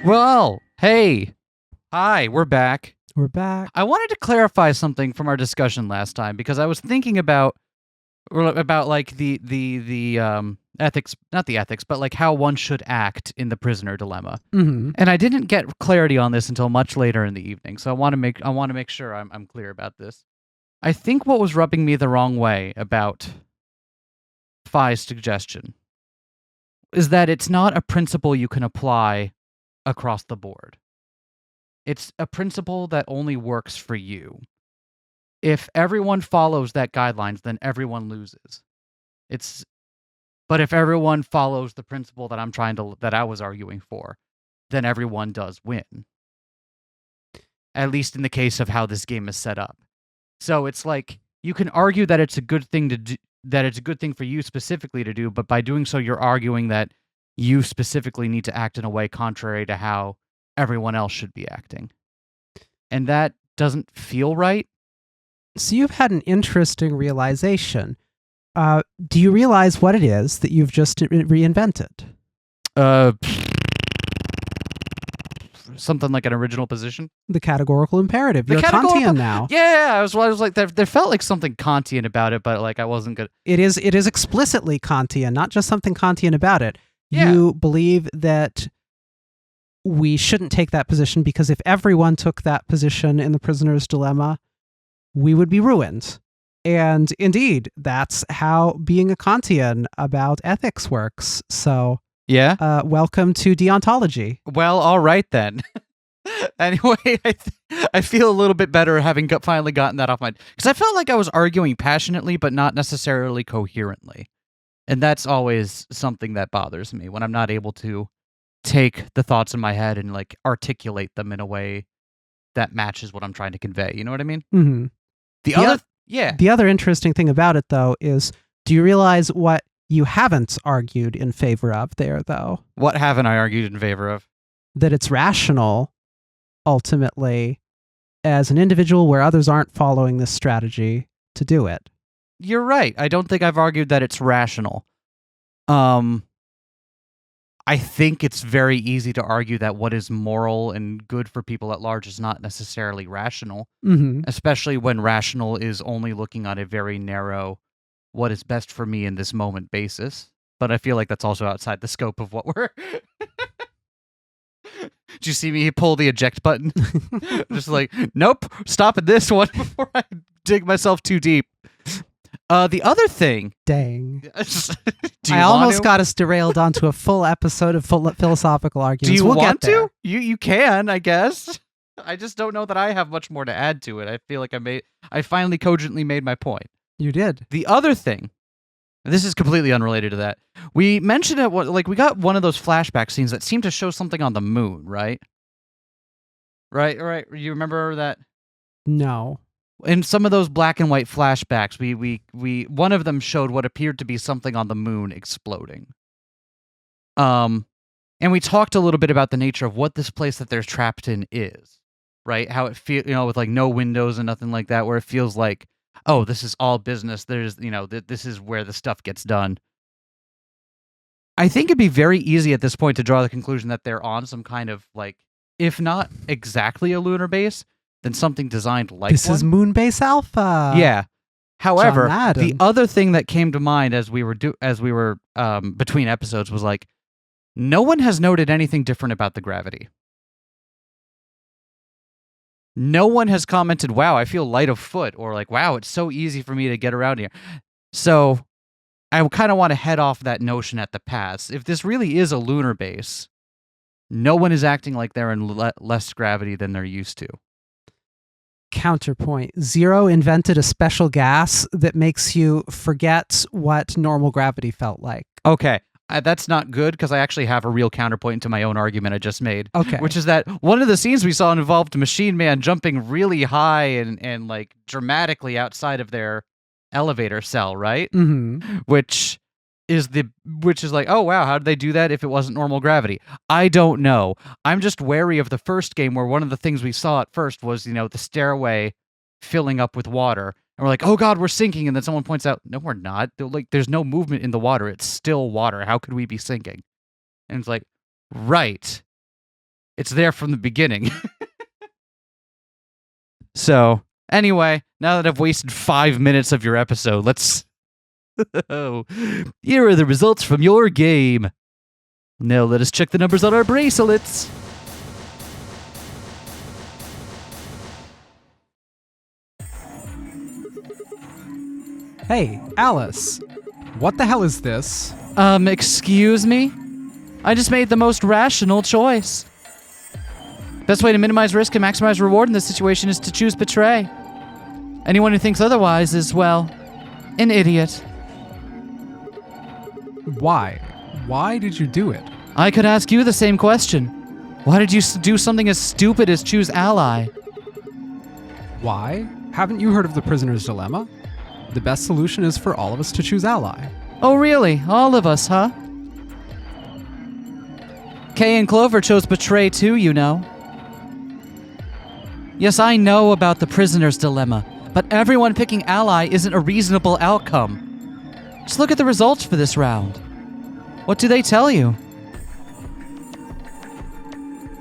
Well, hey. Hi, we're back. We're back. I wanted to clarify something from our discussion last time because I was thinking about like the ethics, not the ethics, but like how one should act in the prisoner dilemma. Mm-hmm. And I didn't get clarity on this until much later in the evening. So I want to make sure I'm clear about this. I think what was rubbing me the wrong way about Phi's suggestion is that it's not a principle you can apply across the board. It's a principle that only works for you. If everyone follows that guidelines, then everyone loses. But if everyone follows the principle that I was arguing for, then everyone does win. At least in the case of how this game is set up. So it's like you can argue that it's a good thing to do, that it's a good thing for you specifically to do, but by doing so, you're arguing that you specifically need to act in a way contrary to how everyone else should be acting. And that doesn't feel right. So you've had an interesting realization. Do you realize what it is that you've just reinvented? Something like an original position. The categorical imperative. You're Kantian now. Yeah, I was like, there felt like something Kantian about it, but like I wasn't good. It is explicitly Kantian, not just something Kantian about it. Yeah. You believe that we shouldn't take that position because if everyone took that position in the prisoner's dilemma, we would be ruined. And indeed, that's how being a Kantian about ethics works. So, yeah. Welcome to deontology. Well, all right then. Anyway, I feel a little bit better having finally gotten that off my... Because I felt like I was arguing passionately, but not necessarily coherently. And that's always something that bothers me, when I'm not able to take the thoughts in my head and like articulate them in a way that matches what I'm trying to convey. You know what I mean? Mm-hmm. The other interesting thing about it, though, is do you realize what you haven't argued in favor of there, though? What haven't I argued in favor of? That it's rational, ultimately, as an individual where others aren't following this strategy to do it. You're right. I don't think I've argued that it's rational. I think it's very easy to argue that what is moral and good for people at large is not necessarily rational, especially when rational is only looking on a very narrow, what is best for me in this moment basis. But I feel like that's also outside the scope of what we're... Did you see me pull the eject button? Just like, nope, stop at this one before I dig myself too deep. The other thing... Dang. I almost got us derailed onto a full episode of philosophical arguments. Do you want to? You can, I guess. I just don't know that I have much more to add to it. I feel like I finally cogently made my point. You did. The other thing, this is completely unrelated to that. We mentioned it, we got one of those flashback scenes that seemed to show something on the moon, right? Right. You remember that? No. In some of those black and white flashbacks, we one of them showed what appeared to be something on the moon exploding. And we talked a little bit about the nature of what this place that they're trapped in is, right? How it feels, with like no windows and nothing like that, where it feels like, oh, this is all business. There's, this is where the stuff gets done. I think it'd be very easy at this point to draw the conclusion that they're on some kind of like, if not exactly a lunar base, then something designed like this is Moonbase Alpha. Yeah. However, the other thing that came to mind as we were between episodes was like, no one has noted anything different about the gravity. No one has commented, wow, I feel light of foot, or like, wow, it's so easy for me to get around here. So I kind of want to head off that notion at the pass. If this really is a lunar base, no one is acting like they're in less gravity than they're used to. Counterpoint. Zero invented a special gas that makes you forget what normal gravity felt like. Okay. That's not good because I actually have a real counterpoint to my own argument I just made. Okay. Which is that one of the scenes we saw involved Machine Man jumping really high and like dramatically outside of their elevator cell, right? Mm-hmm. Which is like, oh wow, how did they do that if it wasn't normal gravity? I don't know. I'm just wary of the first game where one of the things we saw at first was, the stairway filling up with water. And we're like, oh god, we're sinking. And then someone points out, no, we're not. There's no movement in the water. It's still water. How could we be sinking? And it's like, right. It's there from the beginning. So, anyway, now that I've wasted 5 minutes of your episode, let's... Here are the results from your game. Now let us check the numbers on our bracelets. Hey, Alice. What the hell is this? Excuse me? I just made the most rational choice. Best way to minimize risk and maximize reward in this situation is to choose betray. Anyone who thinks otherwise is, well, an idiot. Why? Why did you do it? I could ask you the same question. Why did you do something as stupid as choose ally? Why? Haven't you heard of the prisoner's dilemma? The best solution is for all of us to choose ally. Oh really? All of us, huh? Kay and Clover chose betray too, you know. Yes, I know about the prisoner's dilemma, but everyone picking ally isn't a reasonable outcome. Just look at the results for this round. What do they tell you?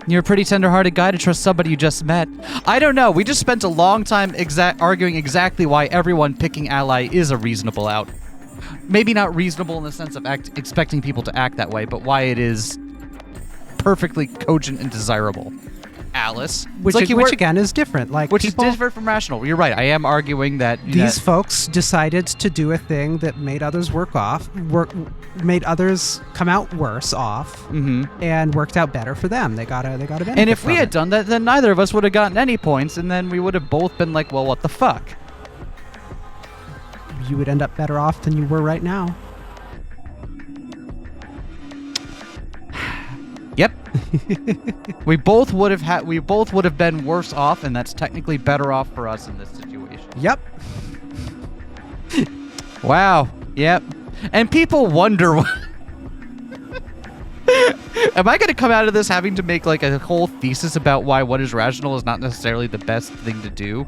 You're a pretty tender-hearted guy to trust somebody you just met. I don't know. We just spent a long time arguing exactly why everyone picking ally is a reasonable out. Maybe not reasonable in the sense of expecting people to act that way, but why it is perfectly cogent and desirable. Alice, Which again is different. Like which people, is different from rational. You're right. I am arguing that these folks decided to do a thing that made others made others come out worse off, and worked out better for them. They got a benefit. And if we had done that, then neither of us would have gotten any points, and then we would have both been like, well, what the fuck? You would end up better off than you were right now. Yep. we both would have been worse off, and that's technically better off for us in this situation. Yep. Wow. Yep. And people wonder am I going to come out of this having to make like a whole thesis about why what is rational is not necessarily the best thing to do?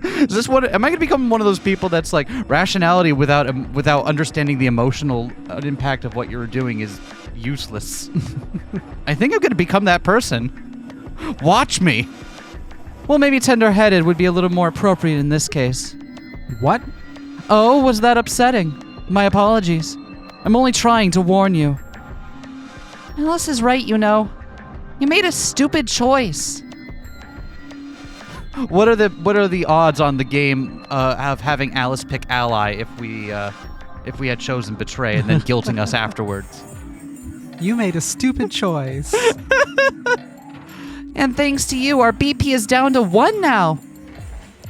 Is this what? Am I going to become one of those people that's like rationality without understanding the emotional impact of what you're doing is useless? I think I'm going to become that person. Watch me. Well, maybe tender-headed would be a little more appropriate in this case. What? Oh, was that upsetting? My apologies. I'm only trying to warn you. Alice is right, you know. You made a stupid choice. What are the odds on the game of having Alice pick ally if we had chosen betray and then guilting us afterwards? You made a stupid choice. And thanks to you, our BP is down to 1 now.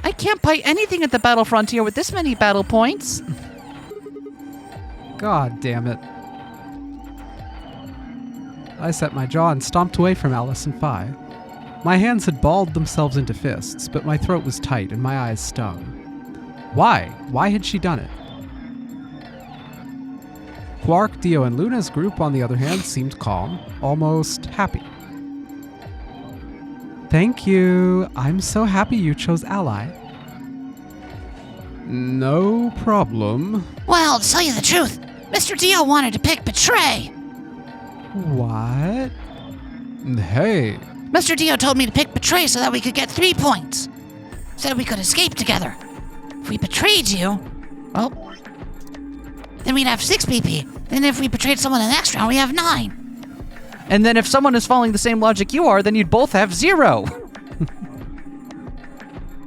I can't buy anything at the battle frontier with this many battle points. God damn it. I set my jaw and stomped away from Alice and Phi. My hands had balled themselves into fists, but my throat was tight and my eyes stung. Why? Why had she done it? Quark, Dio, and Luna's group, on the other hand, seemed calm, almost happy. Thank you. I'm so happy you chose ally. No problem. Well, to tell you the truth, Mr. Dio wanted to pick betray. What? Hey. Mr. Dio told me to pick betray so that we could get 3 points. Said we could escape together. If we betrayed you, well, then we'd have 6 BP. Then if we betrayed someone in the next round, we have 9. And then if someone is following the same logic you are, then you'd both have 0.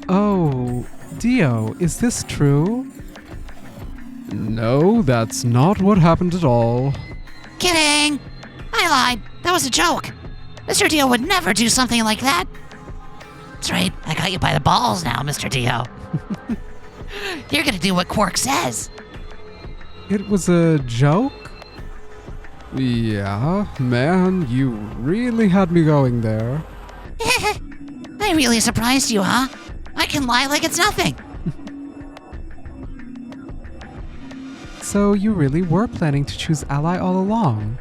Oh, Dio, is this true? No, that's not what happened at all. Kidding! I lied. That was a joke. Mr. Dio would never do something like that. That's right. I got you by the balls now, Mr. Dio. You're gonna do what Quark says. It was a joke? Yeah, man, you really had me going there. I really surprised you, huh? I can lie like it's nothing. So you really were planning to choose ally all along.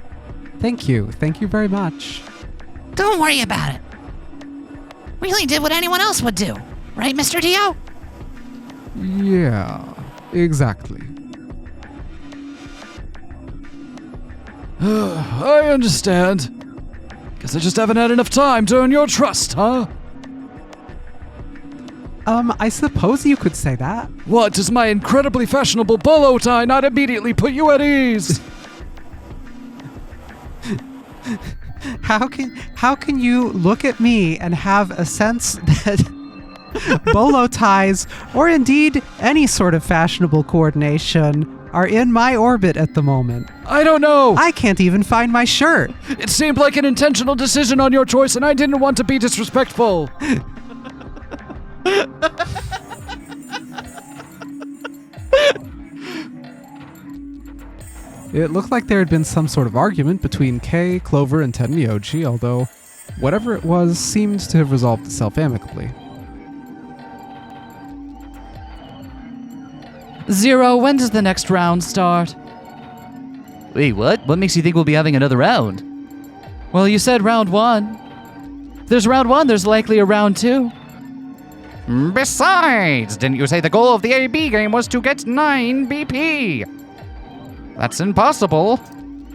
Thank you very much. Don't worry about it. We really did what anyone else would do. Right, Mr. Dio? Yeah, exactly. I understand. Guess I just haven't had enough time to earn your trust, huh? I suppose you could say that. What, does my incredibly fashionable bolo tie not immediately put you at ease? How can you look at me and have a sense that bolo ties, or indeed any sort of fashionable coordination, are in my orbit at the moment? I don't know. I can't even find my shirt. It seemed like an intentional decision on your choice, and I didn't want to be disrespectful. It looked like there had been some sort of argument between Kay, Clover, and Tenmyoji, although whatever it was seemed to have resolved itself amicably. Zero, when does the next round start? Wait, what? What makes you think we'll be having another round? Well, you said round 1. If there's round 1, there's likely a round 2. Besides, didn't you say the goal of the AB game was to get 9 BP? That's impossible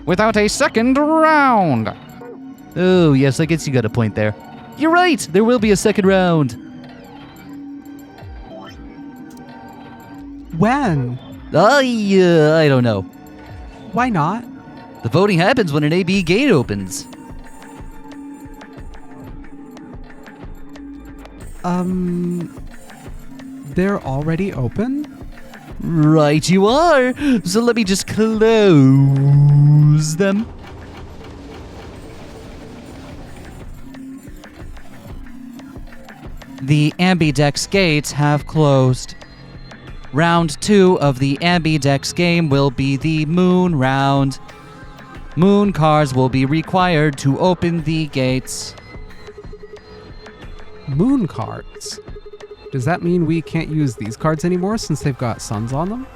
without a second round. Oh, yes, I guess you got a point there. You're right, there will be a second round. When? I don't know. Why not? The voting happens when an AB gate opens. They're already open? Right you are. So let me just close them. The Ambidex gates have closed. Round 2 of the Ambidex game will be the moon round. Moon cards will be required to open the gates. Moon cards? Does that mean we can't use these cards anymore since they've got suns on them?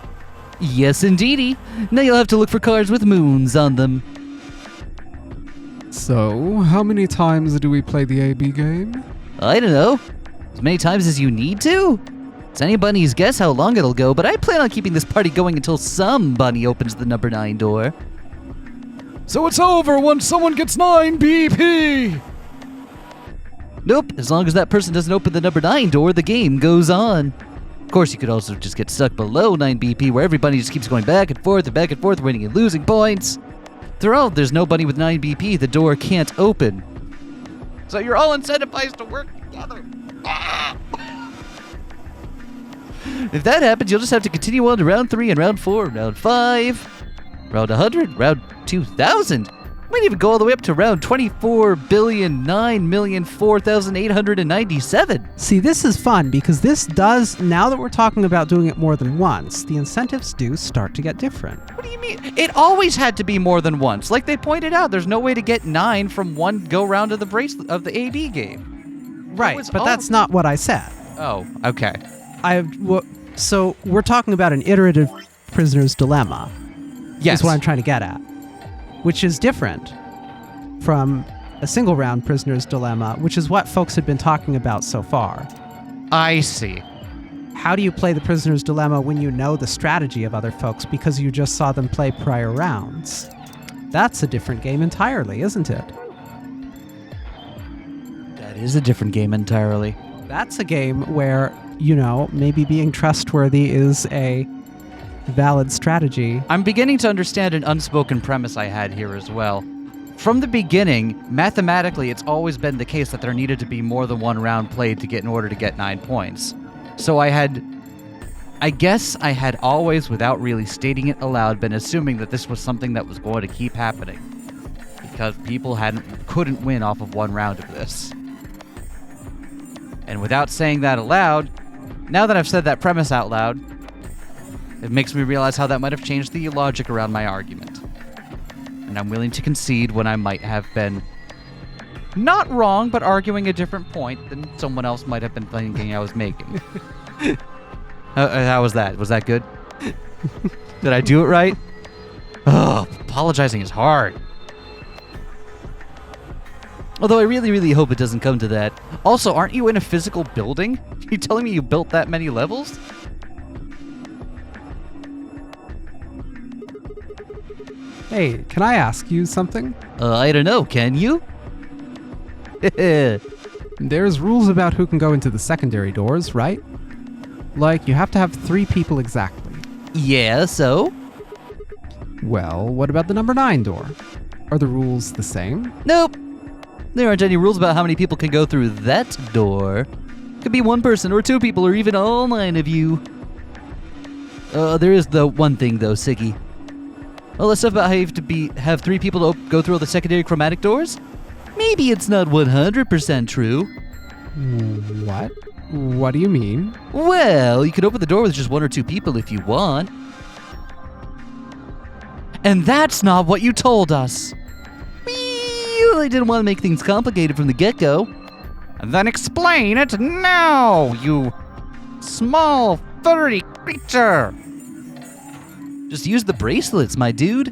Yes, indeedy. Now you'll have to look for cards with moons on them. So, how many times do we play the AB game? I don't know. As many times as you need to? It's anybody's guess how long it'll go, but I plan on keeping this party going until somebody opens the number 9 door. So it's over once someone gets 9 BP! Nope, as long as that person doesn't open the number 9 door, the game goes on. Of course, you could also just get stuck below 9 BP, where everybody just keeps going back and forth, winning and losing points. Throughout, there's nobody with 9 BP, the door can't open. So you're all incentivized to work together. If that happens, you'll just have to continue on to round 3 and round 4, round 5, round 100, round 2000. Might even go all the way up to round 24,009,004,897. See, this is fun because this does, now that we're talking about doing it more than once, the incentives do start to get different. What do you mean? It always had to be more than once. Like they pointed out, there's no way to get 9 from one go round of the bracelet of the AB game. Right, but that's not what I said. Oh, okay. So we're talking about an iterative prisoner's dilemma. Yes. Is what I'm trying to get at. Which is different from a single round prisoner's dilemma, which is what folks had been talking about so far. I see. How do you play the prisoner's dilemma when you know the strategy of other folks because you just saw them play prior rounds? That's a different game entirely, isn't it? That is a different game entirely. That's a game where, maybe being trustworthy is a valid strategy. I'm beginning to understand an unspoken premise I had here as well. From the beginning, mathematically, it's always been the case that there needed to be more than one round played in order to get 9 points. So I guess I had always, without really stating it aloud, been assuming that this was something that was going to keep happening. Because people couldn't win off of one round of this. And without saying that aloud, now that I've said that premise out loud, it makes me realize how that might have changed the logic around my argument. And I'm willing to concede when I might have been not wrong, but arguing a different point than someone else might have been thinking I was making. How was that? Was that good? Did I do it right? Oh, apologizing is hard. Although I really, really hope it doesn't come to that. Also, aren't you in a physical building? Are you telling me you built that many levels? Hey, can I ask you something? I don't know, can you? There's rules about who can go into the secondary doors, right? Like, you have to have 3 people exactly. Yeah, so? Well, what about the number 9 door? Are the rules the same? Nope. There aren't any rules about how many people can go through that door. Could be 1 person or 2 people or even all 9 of you. There is the one thing though, Siggy. All that stuff about how you have 3 people to go through all the secondary chromatic doors? Maybe it's not 100% true. What? What do you mean? Well, you can open the door with just 1 or 2 people if you want. And that's not what you told us. I didn't want to make things complicated from the get-go. Then explain it now, you small, furry creature. Just use the bracelets, my dude.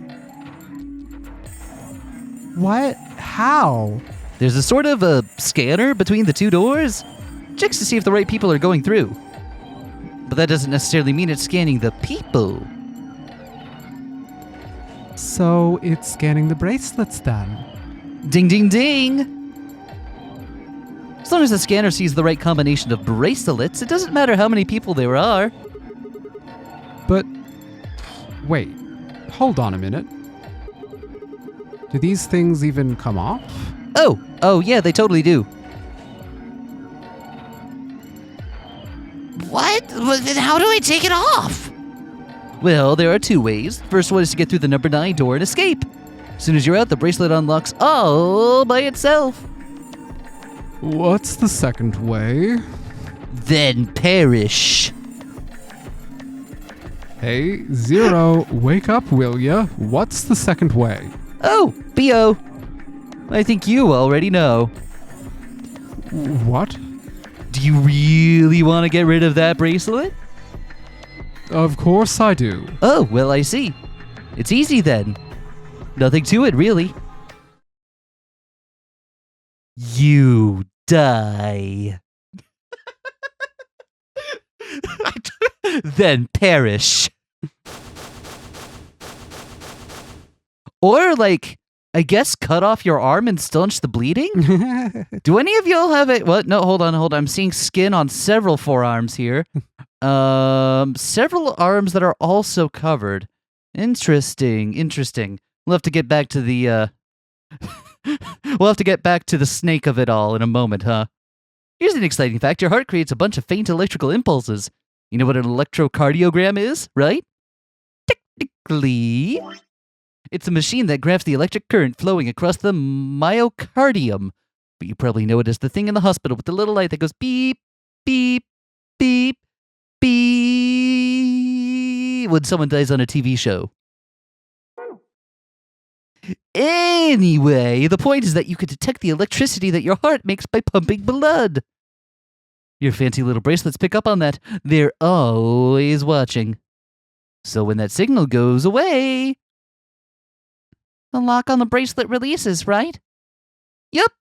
What? How? There's a sort of a scanner between the 2 doors. Checks to see if the right people are going through. But that doesn't necessarily mean it's scanning the people. So it's scanning the bracelets then? Ding, ding, ding! As long as the scanner sees the right combination of bracelets, it doesn't matter how many people there are. But, wait, hold on a minute. Do these things even come off? Oh yeah, they totally do. What? Well, then how do I take it off? Well, there are 2 ways. First one is to get through the number 9 door and escape. As soon as you're out, the bracelet unlocks all by itself. What's the second way? Then perish. Hey, Zero, wake up, will ya? What's the second way? Oh, B.O. I think you already know. What? Do you really want to get rid of that bracelet? Of course I do. Oh, well, I see. It's easy then. Nothing to it, really. You die. Then perish. Or, like, I guess cut off your arm and staunch the bleeding? Do any of y'all have it? What? No, hold on. I'm seeing skin on several forearms here. Several arms that are also covered. Interesting. We'll have to get back to the, we'll have to get back to the snake of it all in a moment, huh? Here's an exciting fact. Your heart creates a bunch of faint electrical impulses. You know what an electrocardiogram is, right? Technically, it's a machine that graphs the electric current flowing across the myocardium. But you probably know it as the thing in the hospital with the little light that goes beep, beep, beep, beep when someone dies on a TV show. Anyway, the point is that you can detect the electricity that your heart makes by pumping blood. Your fancy little bracelets pick up on that. They're always watching. So when that signal goes away, the lock on the bracelet releases, right? Yep.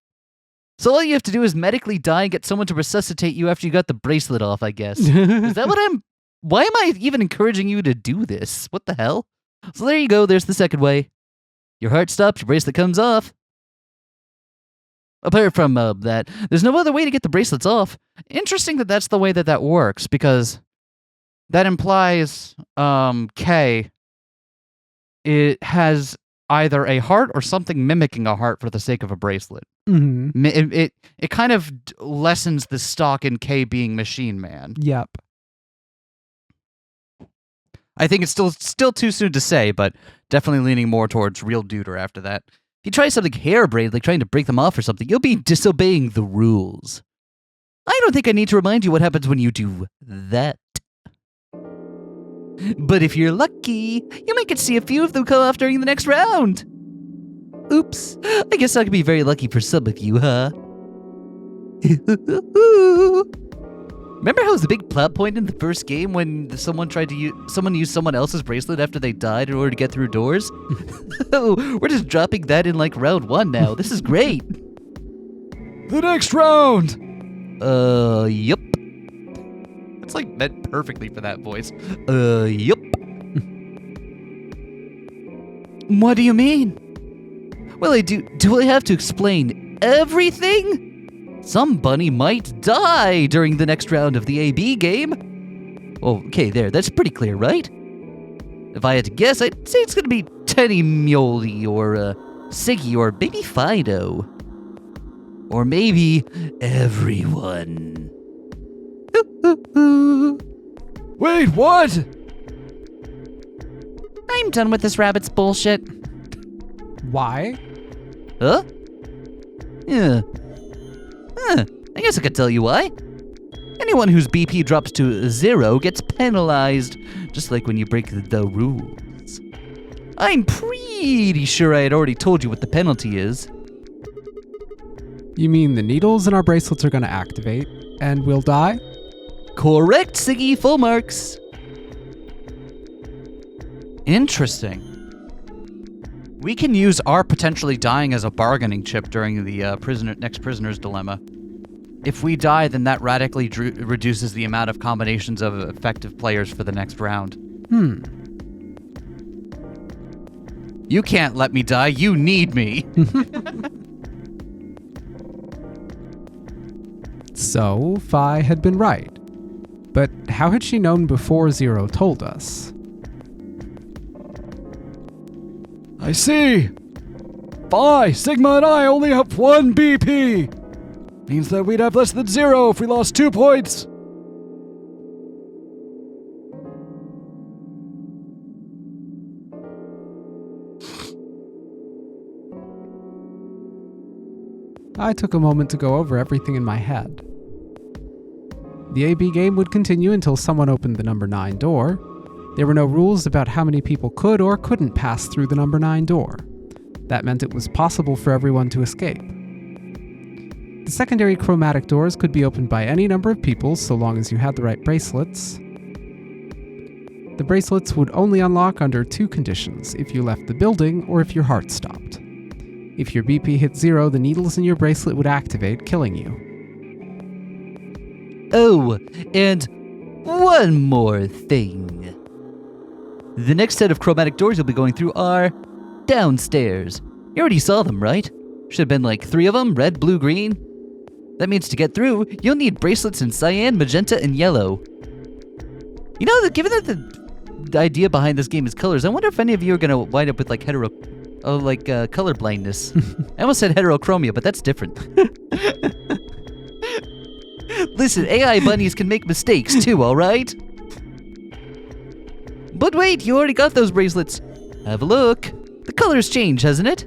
So all you have to do is medically die and get someone to resuscitate you after you got the bracelet off, I guess. Is that what why am I even encouraging you to do this? What the hell? So there you go, there's the second way. Your heart stops, your bracelet comes off. Apart from that, there's no other way to get the bracelets off. Interesting that that's the way that works, because that implies, K, it has either a heart or something mimicking a heart for the sake of a bracelet. Mm-hmm. It kind of lessens the stock in K being Machine Man. Yep. I think it's still too soon to say, but definitely leaning more towards real duder after that. If you try something harebrained, like trying to break them off or something, you'll be disobeying the rules. I don't think I need to remind you what happens when you do that. But if you're lucky, you might get to see a few of them come off during the next round. Oops, I guess I could be very lucky for some of you, huh? Remember how it was a big plot point in the first game when someone used someone else's bracelet after they died in order to get through doors? Oh, we're just dropping that in like round 1 now. This is great. The next round! Yup. It's like meant perfectly for that voice. Yup. What do you mean? Well, do I have to explain everything? Some bunny might die during the next round of the AB game. Okay, that's pretty clear, right? If I had to guess, I'd say it's gonna be Teddy Muley or Siggy or Baby Fido. Or maybe everyone. Wait, what? I'm done with this rabbit's bullshit. Why? Huh? Yeah. I guess I could tell you why. Anyone whose BP drops to 0 gets penalized, just like when you break the rules. I'm pretty sure I had already told you what the penalty is. You mean the needles in our bracelets are going to activate, and we'll die? Correct, Siggy, full marks. Interesting. We can use our potentially dying as a bargaining chip during the next prisoner's dilemma. If we die, then that radically reduces the amount of combinations of effective players for the next round. You can't let me die. You need me. So, Fi had been right. But how had she known before Zero told us? I see. Phi, Sigma, and I only have 1 BP. Means that we'd have less than 0 if we lost 2 points. I took a moment to go over everything in my head. The AB game would continue until someone opened the number 9 door. There were no rules about how many people could or couldn't pass through the number 9 door. That meant it was possible for everyone to escape. The secondary chromatic doors could be opened by any number of people so long as you had the right bracelets. The bracelets would only unlock under 2 conditions: if you left the building or if your heart stopped. If your BP hit 0, the needles in your bracelet would activate, killing you. Oh, and one more thing. The next set of chromatic doors you'll be going through are downstairs. You already saw them, right? Should have been like 3 of them, red, blue, green. That means to get through, you'll need bracelets in cyan, magenta, and yellow. You know, given that the idea behind this game is colors, I wonder if any of you are going to wind up with like color blindness. I almost said heterochromia, but that's different. Listen, AI bunnies can make mistakes too, alright? But wait, you already got those bracelets. Have a look. The color's changed, hasn't it?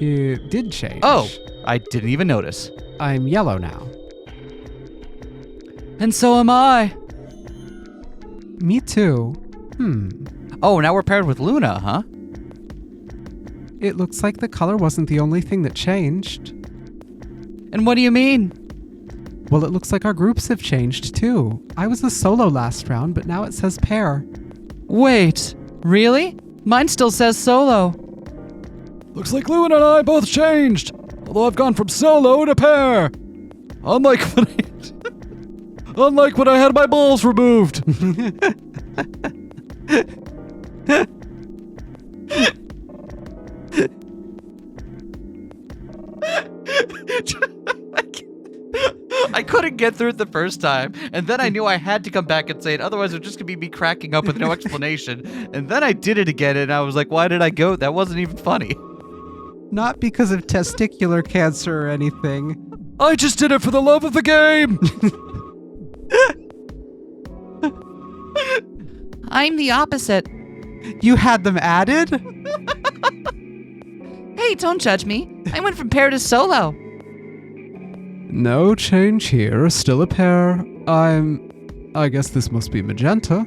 It did change. Oh, I didn't even notice. I'm yellow now. And so am I. Me too. Oh, now we're paired with Luna, huh? It looks like the color wasn't the only thing that changed. And what do you mean? Well, it looks like our groups have changed too. I was a solo last round, but now it says pair. Wait, really? Mine still says solo. Looks like Luna and I both changed. Although I've gone from solo to pair. Unlike when I had my balls removed. I couldn't get through it the first time, and then I knew I had to come back and say it, otherwise it was just gonna be me cracking up with no explanation. And then I did it again, and I was like, why did I go? That wasn't even funny. Not because of testicular cancer or anything. I just did it for the love of the game. I'm the opposite. You had them added? Hey, don't judge me. I went from pair to solo. No change here, still a pair. I guess this must be magenta.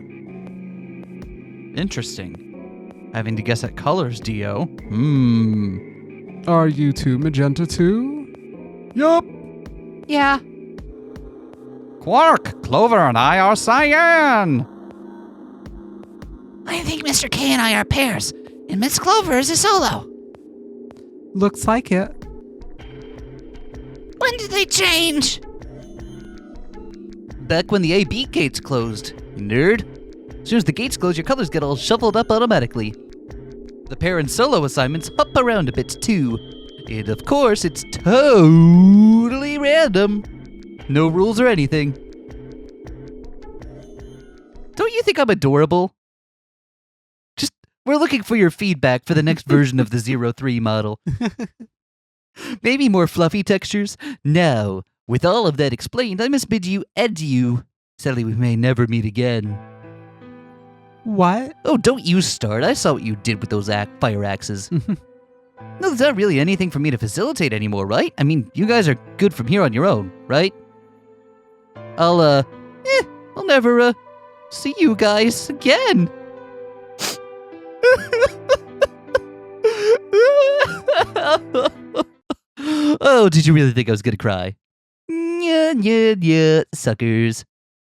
Interesting. Having to guess at colors, Dio. Are you two magenta too? Yup. Yeah. Quark, Clover, and I are cyan. I think Mr. K and I are pairs, and Miss Clover is a solo. Looks like it. When did they change? Back when the AB gates closed, nerd. As soon as the gates close, your colors get all shuffled up automatically. The pair and solo assignments hop around a bit too. And of course, it's totally random. No rules or anything. Don't you think I'm adorable? Just, we're looking for your feedback for the next version of the 03 model. Maybe more fluffy textures? Now, with all of that explained, I must bid you adieu. Sadly, we may never meet again. What? Oh, don't you start. I saw what you did with those fire axes. No, there's not really anything for me to facilitate anymore, right? I mean, you guys are good from here on your own, right? I'll never, see you guys again. Oh, did you really think I was gonna cry? Yeah, suckers.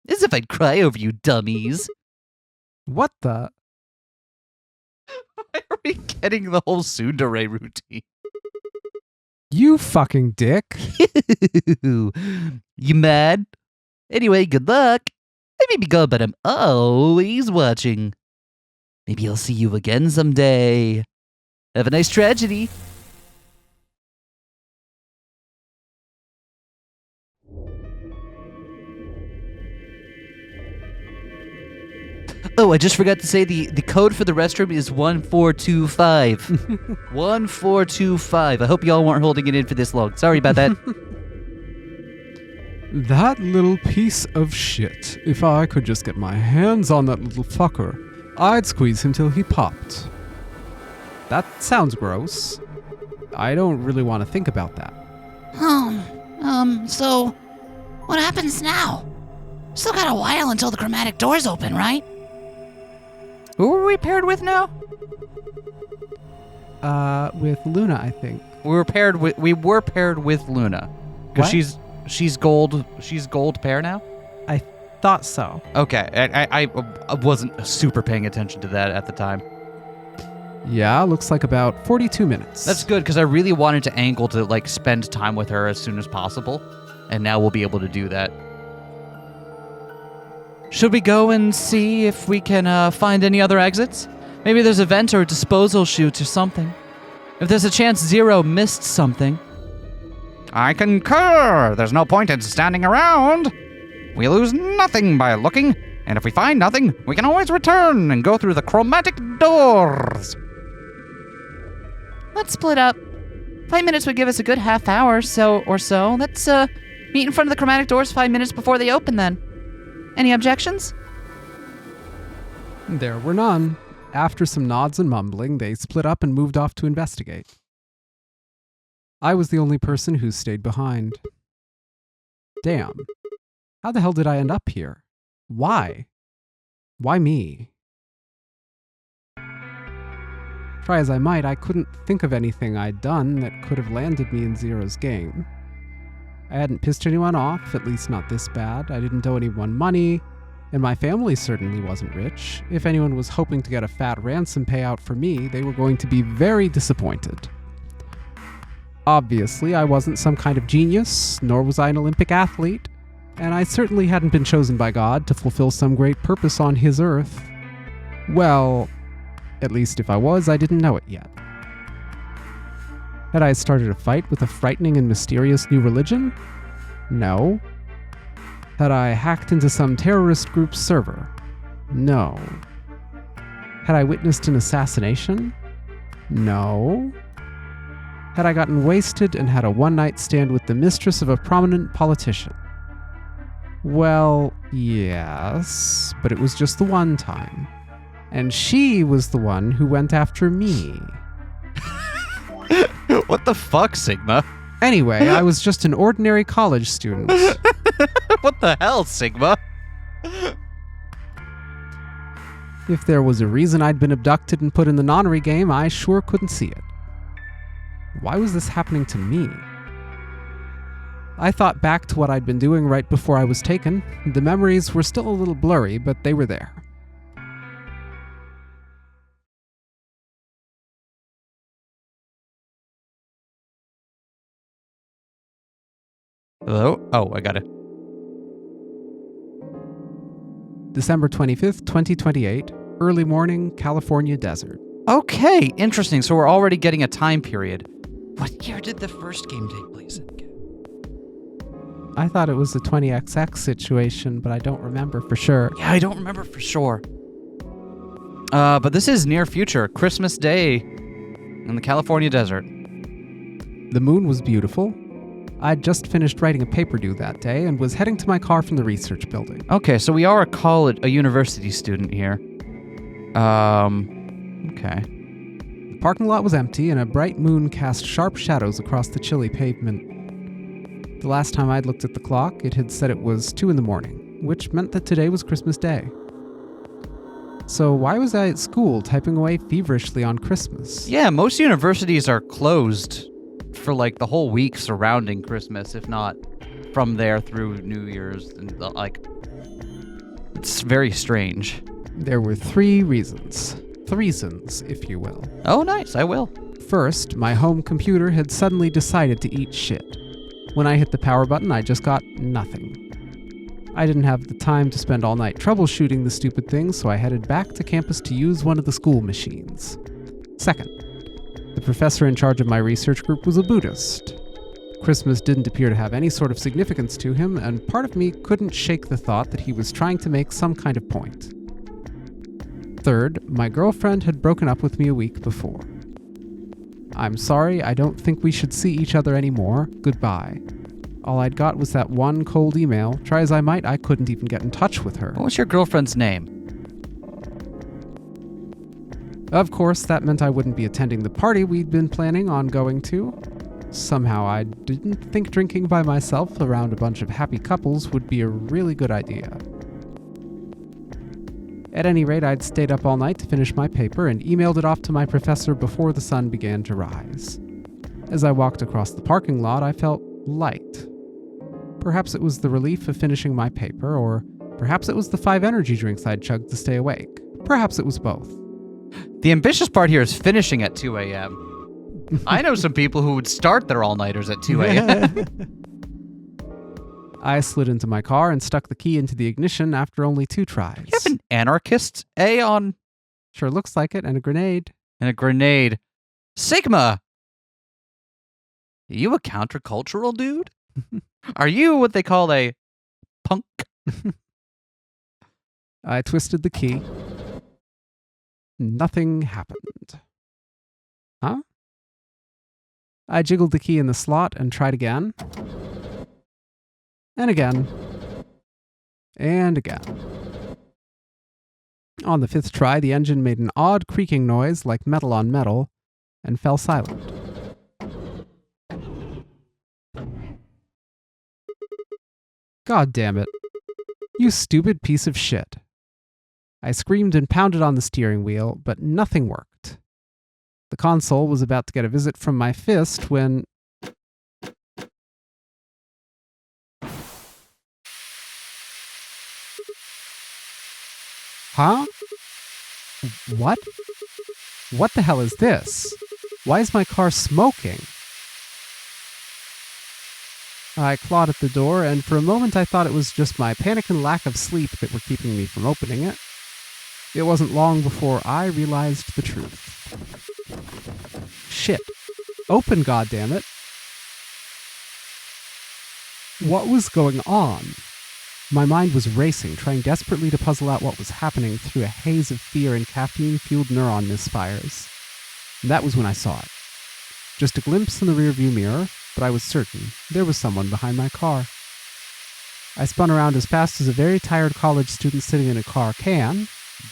As if I'd cry over you dummies. What the? Why are we getting the whole tsundere routine? You fucking dick. You mad? Anyway, good luck. I may be gone, but I'm always watching. Maybe I'll see you again someday. Have a nice tragedy. Oh, I just forgot to say the code for the restroom is 1425. 1425. I hope y'all weren't holding it in for this long. Sorry about that. That little piece of shit. If I could just get my hands on that little fucker, I'd squeeze him till he popped. That sounds gross. I don't really want to think about that. So, what happens now? Still got a while until the chromatic doors open, right? Who are we paired with now? With Luna, I think. We were paired with Luna. Because What? she's gold pair now? I thought so. Okay. I wasn't super paying attention to that at the time. Yeah, looks like about 42 minutes. That's good because I really wanted to angle to like spend time with her as soon as possible. And now we'll be able to do that. Should we go and see if we can find any other exits? Maybe there's a vent or a disposal chute or something. If there's a chance Zero missed something. I concur. There's no point in standing around. We lose nothing by looking, and if we find nothing, we can always return and go through the chromatic doors. Let's split up. 5 minutes would give us a good half hour or so. Let's meet in front of the chromatic doors 5 minutes before they open then. Any objections? There were none. After some nods and mumbling, they split up and moved off to investigate. I was the only person who stayed behind. Damn. How the hell did I end up here? Why? Why me? Try as I might, I couldn't think of anything I'd done that could have landed me in Zero's game. I hadn't pissed anyone off, at least not this bad. I didn't owe anyone money, and my family certainly wasn't rich. If anyone was hoping to get a fat ransom payout for me, they were going to be very disappointed. Obviously, I wasn't some kind of genius, nor was I an Olympic athlete, and I certainly hadn't been chosen by God to fulfill some great purpose on His earth. Well, at least if I was, I didn't know it yet. Had I started a fight with a frightening and mysterious new religion? No. Had I hacked into some terrorist group's server? No. Had I witnessed an assassination? No. Had I gotten wasted and had a one-night stand with the mistress of a prominent politician? Well, yes, but it was just the one time. And she was the one who went after me. What the fuck, Sigma? Anyway, I was just an ordinary college student. What the hell, Sigma? If there was a reason I'd been abducted and put in the Nonary Game, I sure couldn't see it. Why was this happening to me? I thought back to what I'd been doing right before I was taken. The memories were still a little blurry, but they were there. Hello? Oh, I got it. December 25th, 2028, early morning, California desert. Okay, interesting. So we're already getting a time period. What year did the first game take place in? I thought it was a 20XX situation, but I don't remember for sure. Yeah, I don't remember for sure. But this is near future, Christmas Day in the California desert. The moon was beautiful. I'd just finished writing a paper due that day and was heading to my car from the research building. Okay, so we are a university student here. Okay. The parking lot was empty and a bright moon cast sharp shadows across the chilly pavement. The last time I'd looked at the clock, it had said it was 2 in the morning, which meant that today was Christmas Day. So why was I at school typing away feverishly on Christmas? Yeah, most universities are closed for like the whole week surrounding Christmas, if not from there through New Year's, and it's very strange. There were 3 reasons. Threesons, if you will. Oh, nice, I will. First, my home computer had suddenly decided to eat shit. When I hit the power button, I just got nothing. I didn't have the time to spend all night troubleshooting the stupid thing, so I headed back to campus to use one of the school machines. Second, the professor in charge of my research group was a Buddhist. Christmas didn't appear to have any sort of significance to him, and part of me couldn't shake the thought that he was trying to make some kind of point. Third, my girlfriend had broken up with me a week before. I'm sorry, I don't think we should see each other anymore. Goodbye. All I'd got was that one cold email. Try as I might, I couldn't even get in touch with her. What was your girlfriend's name? Of course, that meant I wouldn't be attending the party we'd been planning on going to. Somehow I didn't think drinking by myself around a bunch of happy couples would be a really good idea. At any rate, I'd stayed up all night to finish my paper and emailed it off to my professor before the sun began to rise. As I walked across the parking lot, I felt light. Perhaps it was the relief of finishing my paper, or perhaps it was the 5 energy drinks I'd chugged to stay awake. Perhaps it was both. The ambitious part here is finishing at 2 a.m. I know some people who would start their all-nighters at 2 a.m. I slid into my car and stuck the key into the ignition after only 2 tries. You have an anarchist A on... Sure looks like it, and a grenade. And a grenade. Sigma! Are you a countercultural dude? Are you what they call a punk? I twisted the key. Nothing happened. Huh? I jiggled the key in the slot and tried again. And again. And again. On the 5th try, the engine made an odd creaking noise like metal on metal and fell silent. God damn it. You stupid piece of shit. I screamed and pounded on the steering wheel, but nothing worked. The console was about to get a visit from my fist when... Huh? What? What the hell is this? Why is my car smoking? I clawed at the door, and for a moment I thought it was just my panic and lack of sleep that were keeping me from opening it. It wasn't long before I realized the truth. Shit. Open, goddammit. What was going on? My mind was racing, trying desperately to puzzle out what was happening through a haze of fear and caffeine-fueled neuron misfires. And that was when I saw it. Just a glimpse in the rearview mirror, but I was certain there was someone behind my car. I spun around as fast as a very tired college student sitting in a car can.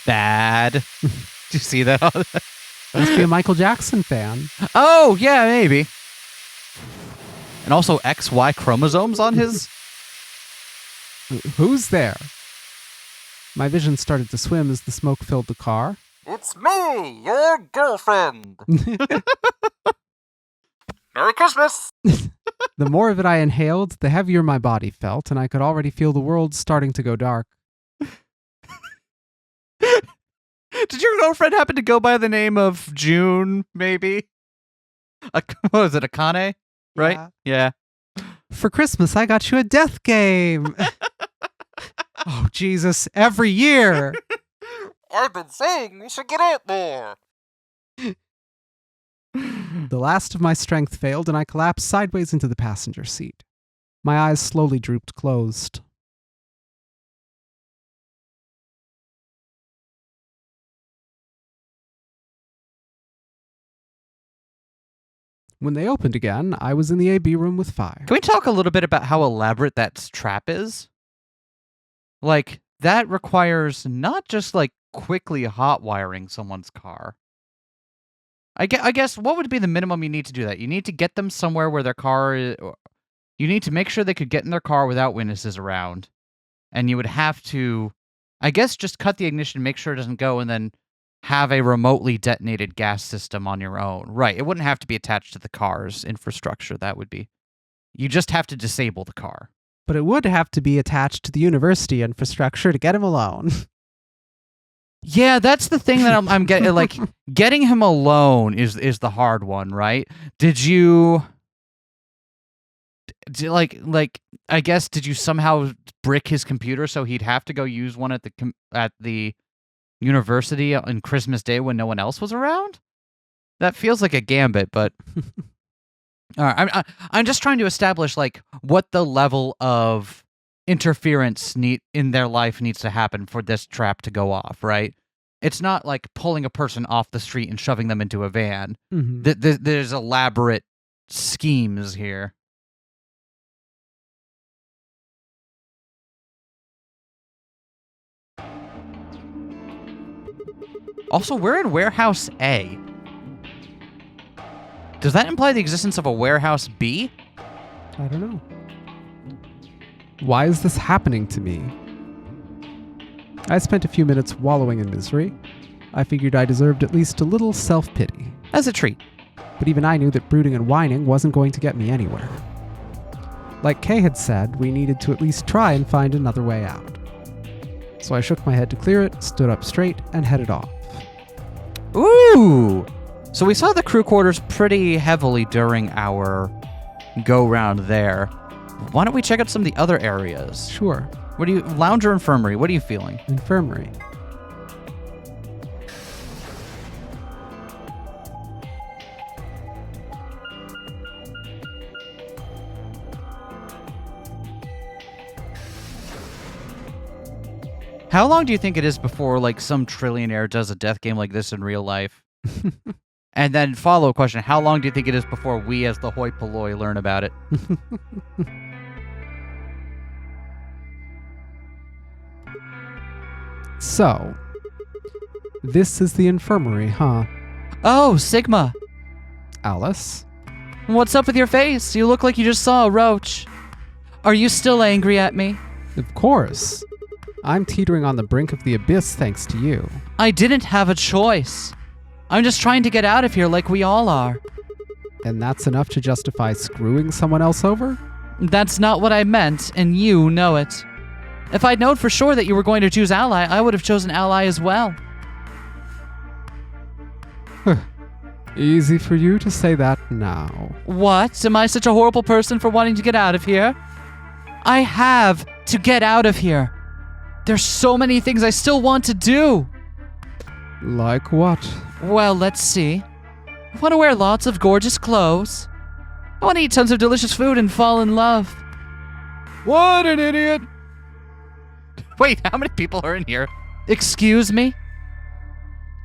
Bad. Did you see that? Must be a Michael Jackson fan. Oh, yeah, maybe. And also XY chromosomes on his... Who's there? My vision started to swim as the smoke filled the car. It's me, your girlfriend. Merry Christmas. The more of it I inhaled, the heavier my body felt, and I could already feel the world starting to go dark. Did your girlfriend happen to go by the name of June, maybe? What was it, Akane? Right? Yeah. For Christmas, I got you a death game. Oh, Jesus, every year. I've been saying we should get out there. The last of my strength failed, and I collapsed sideways into the passenger seat. My eyes slowly drooped closed. When they opened again, I was in the AB room with Fi. Can we talk a little bit about how elaborate that trap is? Like, that requires not just, like, quickly hot wiring someone's car. I guess what would be the minimum you need to do that? You need to get them somewhere where their car is... You need to make sure they could get in their car without witnesses around. And you would have to, I guess, just cut the ignition, make sure it doesn't go, and then have a remotely detonated gas system on your own. Right, it wouldn't have to be attached to the car's infrastructure. That would be... You just have to disable the car. But it would have to be attached to the university infrastructure to get him alone. Yeah, that's the thing that I'm getting. Like, getting him alone is the hard one, right? Did you I guess did you somehow brick his computer so he'd have to go use one at the university on Christmas Day when no one else was around? That feels like a gambit, but all right. I'm just trying to establish like what the level of interference in their life needs to happen for this trap to go off, right? It's not like pulling a person off the street and shoving them into a van. Mm-hmm. There's elaborate schemes here. Also, we're in Warehouse A. Does that imply the existence of a Warehouse B? I don't know. Why is this happening to me? I spent a few minutes wallowing in misery. I figured I deserved at least a little self-pity. As a treat. But even I knew that brooding and whining wasn't going to get me anywhere. Like Kay had said, we needed to at least try and find another way out. So I shook my head to clear it, stood up straight, and headed off. Ooh! So we saw the crew quarters pretty heavily during our go-round there. Why don't we check out some of the other areas? Sure. Lounge or infirmary? What are you feeling? Infirmary. How long do you think it is before, like, some trillionaire does a death game like this in real life? And then follow-up question, how long do you think it is before we as the hoi polloi learn about it? So, this is the infirmary, huh? Oh, Sigma. Alice? What's up with your face? You look like you just saw a roach. Are you still angry at me? Of course. I'm teetering on the brink of the abyss thanks to you. I didn't have a choice. I'm just trying to get out of here like we all are. And that's enough to justify screwing someone else over? That's not what I meant, and you know it. If I'd known for sure that you were going to choose Ally, I would have chosen Ally as well. Easy for you to say that now. What? Am I such a horrible person for wanting to get out of here? I have to get out of here. There's so many things I still want to do. Like what? Well, let's see. I want to wear lots of gorgeous clothes. I want to eat tons of delicious food and fall in love. What an idiot! Wait, how many people are in here? Excuse me?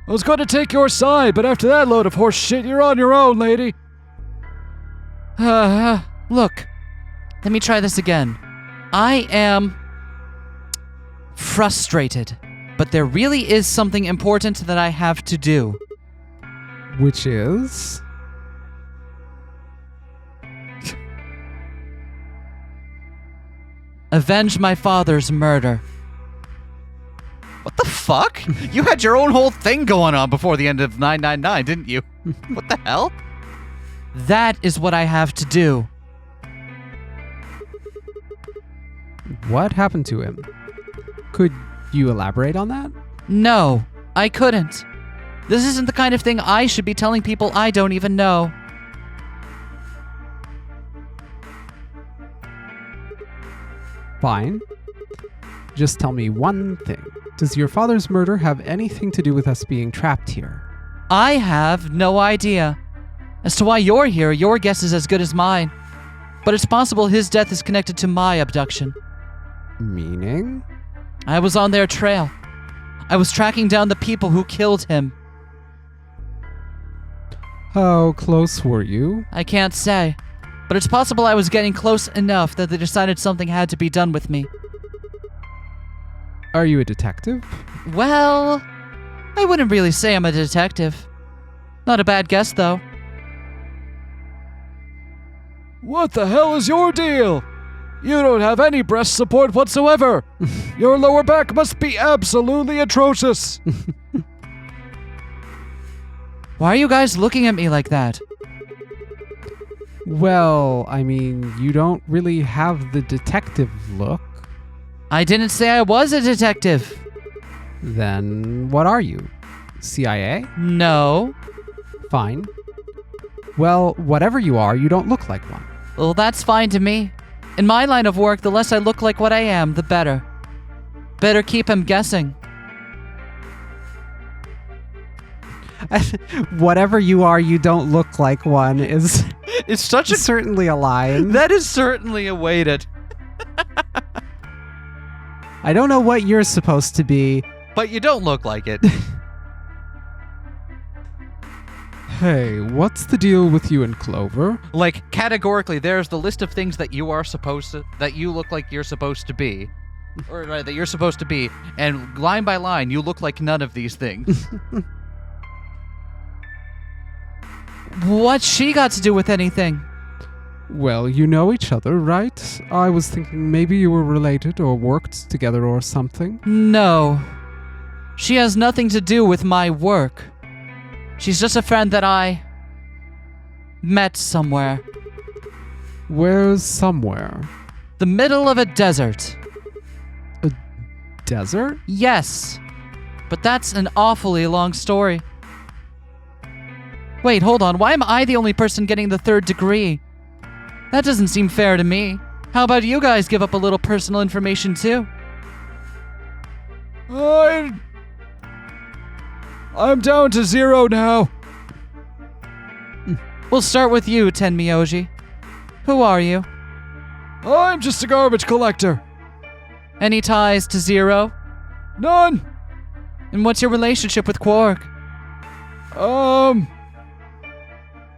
I was going to take your side, but after that load of horse shit, you're on your own, lady. Look. Let me try this again. I am frustrated, but there really is something important that I have to do. Which is? Avenge my father's murder. What the fuck? You had your own whole thing going on before the end of 999, didn't you? What the hell? That is what I have to do. What happened to him? Could you elaborate on that? No, I couldn't. This isn't the kind of thing I should be telling people I don't even know. Fine. Just tell me one thing. Does your father's murder have anything to do with us being trapped here? I have no idea. As to why you're here, your guess is as good as mine. But it's possible his death is connected to my abduction. Meaning? I was on their trail. I was tracking down the people who killed him. How close were you? I can't say. But it's possible I was getting close enough that they decided something had to be done with me. Are you a detective? Well, I wouldn't really say I'm a detective. Not a bad guess, though. What the hell is your deal? You don't have any breast support whatsoever. Your lower back must be absolutely atrocious. Why are you guys looking at me like that? Well, I mean, you don't really have the detective look. I didn't say I was a detective. Then what are you? CIA? No. Fine. Well, whatever you are, you don't look like one. Well, that's fine to me. In my line of work, the less I look like what I am, the better. Better keep him guessing. Whatever you are, you don't look like one is It's such certainly a line. That is certainly a way to... I don't know what you're supposed to be. But you don't look like it. Hey, what's the deal with you and Clover? Like, categorically, there's the list of things that you are supposed to... that you look like you're supposed to be. Or, right, that you're supposed to be. And line by line, you look like none of these things. What's she got to do with anything? Well, you know each other, right? I was thinking maybe you were related or worked together or something. No. She has nothing to do with my work. She's just a friend that I... met somewhere. Where's somewhere? The middle of a desert. Desert? Yes. But that's an awfully long story. Wait, hold on. Why am I the only person getting the 3rd degree? That doesn't seem fair to me. How about you guys give up a little personal information too? I'm down to 0 now. We'll start with you, Tenmyoji. Who are you? I'm just a garbage collector. Any ties to Zero? None. And what's your relationship with Quark? You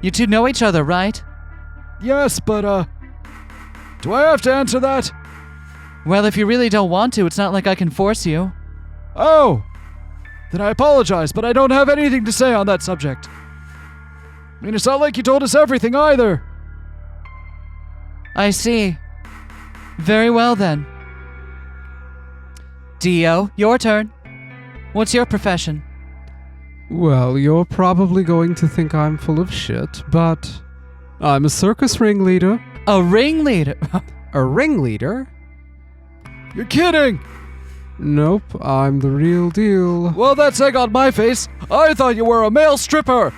You two know each other, right? yes, but, do I have to answer that? Well, if you really don't want to, it's not like I can force you. Oh! Then I apologize, but I don't have anything to say on that subject. I mean, it's not like you told us everything either. I see. Very well then. Dio, your turn. What's your profession? Well, you're probably going to think I'm full of shit, but I'm a circus ringleader. A ringleader. A ringleader? You're kidding! Nope, I'm the real deal. Well, that's egg on my face. I thought you were a male stripper.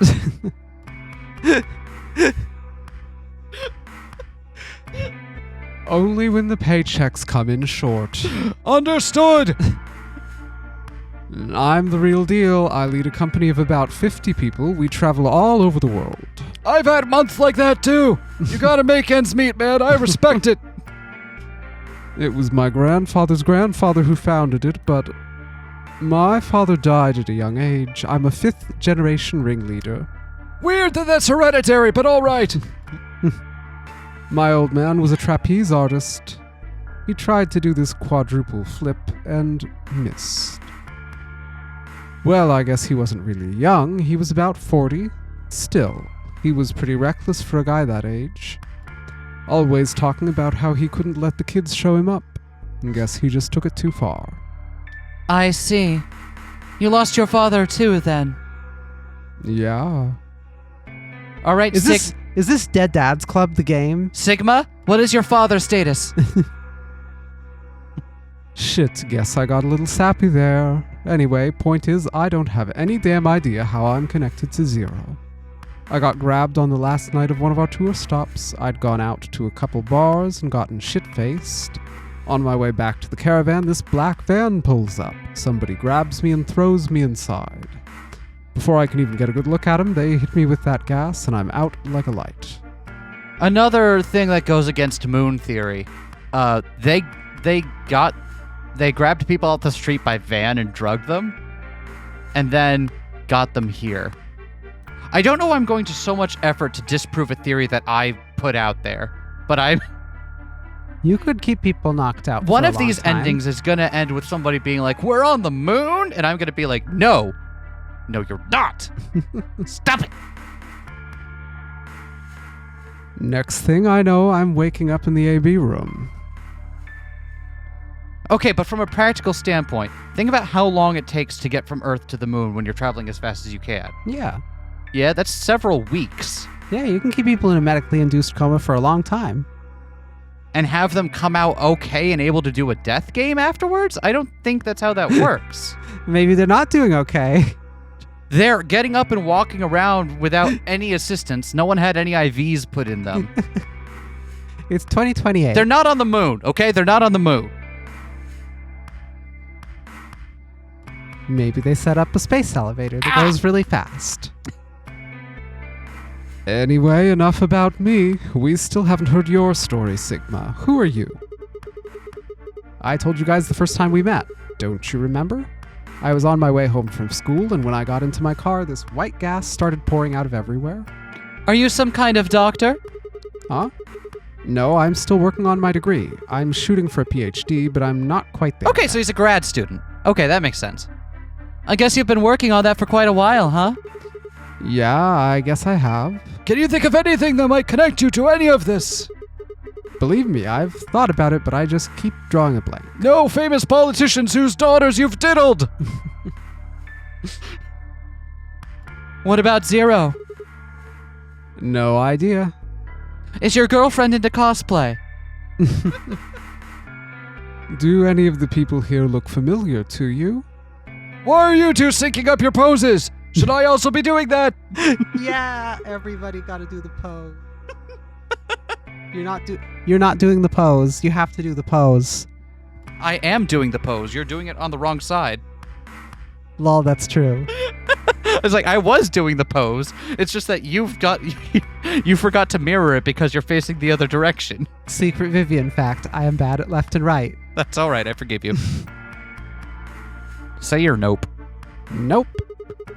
Only when the paychecks come in short. Understood. I'm the real deal. I lead a company of about 50 people. We travel all over the world. I've had months like that too. You gotta make ends meet, man. I respect it. It was my grandfather's grandfather who founded it, but my father died at a young age. I'm a 5th generation ringleader. Weird that that's hereditary, but alright. My old man was a trapeze artist. He tried to do this quadruple flip and missed. Well, I guess he wasn't really young. He was about 40. Still, he was pretty reckless for a guy that age. Always talking about how he couldn't let the kids show him up. And guess he just took it too far. I see. You lost your father too, then. Yeah. All right, Is this Dead Dads Club the game? Sigma, what is your father's status? Shit, guess I got a little sappy there. Anyway, point is, I don't have any damn idea how I'm connected to Zero. I got grabbed on the last night of one of our tour stops. I'd gone out to a couple bars and gotten shit-faced. On my way back to the caravan, this black van pulls up. Somebody grabs me and throws me inside. Before I can even get a good look at them, they hit me with that gas, and I'm out like a light. Another thing that goes against moon theory. They grabbed people off the street by van and drugged them, and then got them here. I don't know why I'm going to so much effort to disprove a theory that I put out there, but You could keep people knocked out. one for a of long these time. endings is going to end with somebody being like, "We're on the moon," and I'm going to be like, "No, you're not. Stop it." Next thing I know, I'm waking up in the AB room. Okay, but from a practical standpoint, think about how long it takes to get from Earth to the moon when you're traveling as fast as you can. Yeah. Yeah, that's several weeks. Yeah, you can keep people in a medically induced coma for a long time. And have them come out okay and able to do a death game afterwards? I don't think that's how that works. Maybe they're not doing okay. They're getting up and walking around without any assistance. No one had any IVs put in them. It's 2028. They're not on the moon, okay? They're not on the moon. Maybe they set up a space elevator that goes really fast. Anyway, enough about me. We still haven't heard your story, Sigma. Who are you? I told you guys the first time we met. Don't you remember? I was on my way home from school, and when I got into my car, this white gas started pouring out of everywhere. Are you some kind of doctor? Huh? No, I'm still working on my degree. I'm shooting for a PhD, but I'm not quite there. Okay, so he's a grad student. Okay, that makes sense. I guess you've been working on that for quite a while, huh? Yeah, I guess I have. Can you think of anything that might connect you to any of this? Believe me, I've thought about it, but I just keep drawing a blank. No famous politicians whose daughters you've diddled. What about Zero? No idea. Is your girlfriend into cosplay? Do any of the people here look familiar to you? Why are you two syncing up your poses? Should I also be doing that? Yeah, everybody got to do the pose. You're not doing the pose. You have to do the pose. I am doing the pose. You're doing it on the wrong side. Lol, that's true. It's like, I was doing the pose. It's just that you forgot to mirror it because you're facing the other direction. Secret Vivian fact, I am bad at left and right. That's all right. I forgive you. Say your nope. Nope.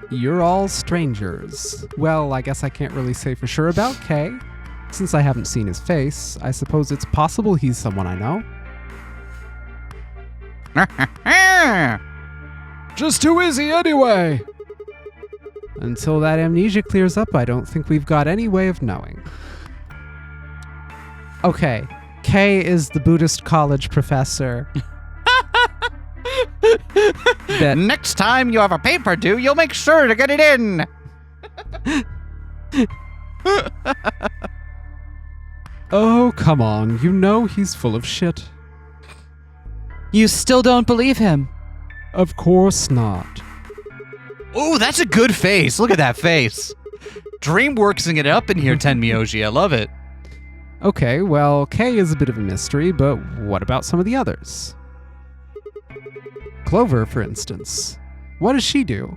You're all strangers. Well, I guess I can't really say for sure about Kay. Since I haven't seen his face, I suppose it's possible he's someone I know. Just who is he anyway? Until that amnesia clears up, I don't think we've got any way of knowing. Okay, Kay is the Buddhist college professor. Next time you have a paper due, you'll make sure to get it in. Oh, come on. You know he's full of shit. You still don't believe him? Of course not. Ooh, that's a good face. Look at that face. DreamWorksing it up in here, Tenmyoji. I love it. Okay, well, Kay is a bit of a mystery, but what about some of the others? Clover, for instance. What does she do?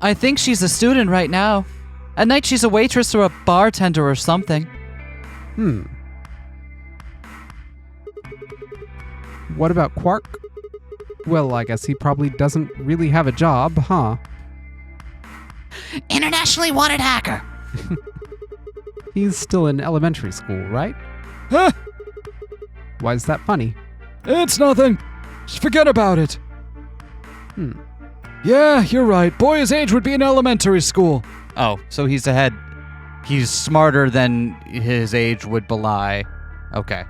I think she's a student right now. At night she's a waitress or a bartender or something. What about Quark? Well, I guess he probably doesn't really have a job, huh? Internationally wanted hacker. He's still in elementary school, right? Huh? Why is that funny? It's nothing. Just forget about it. Yeah, you're right. Boy his age would be in elementary school. Oh, so he's ahead. He's smarter than his age would belie. Okay.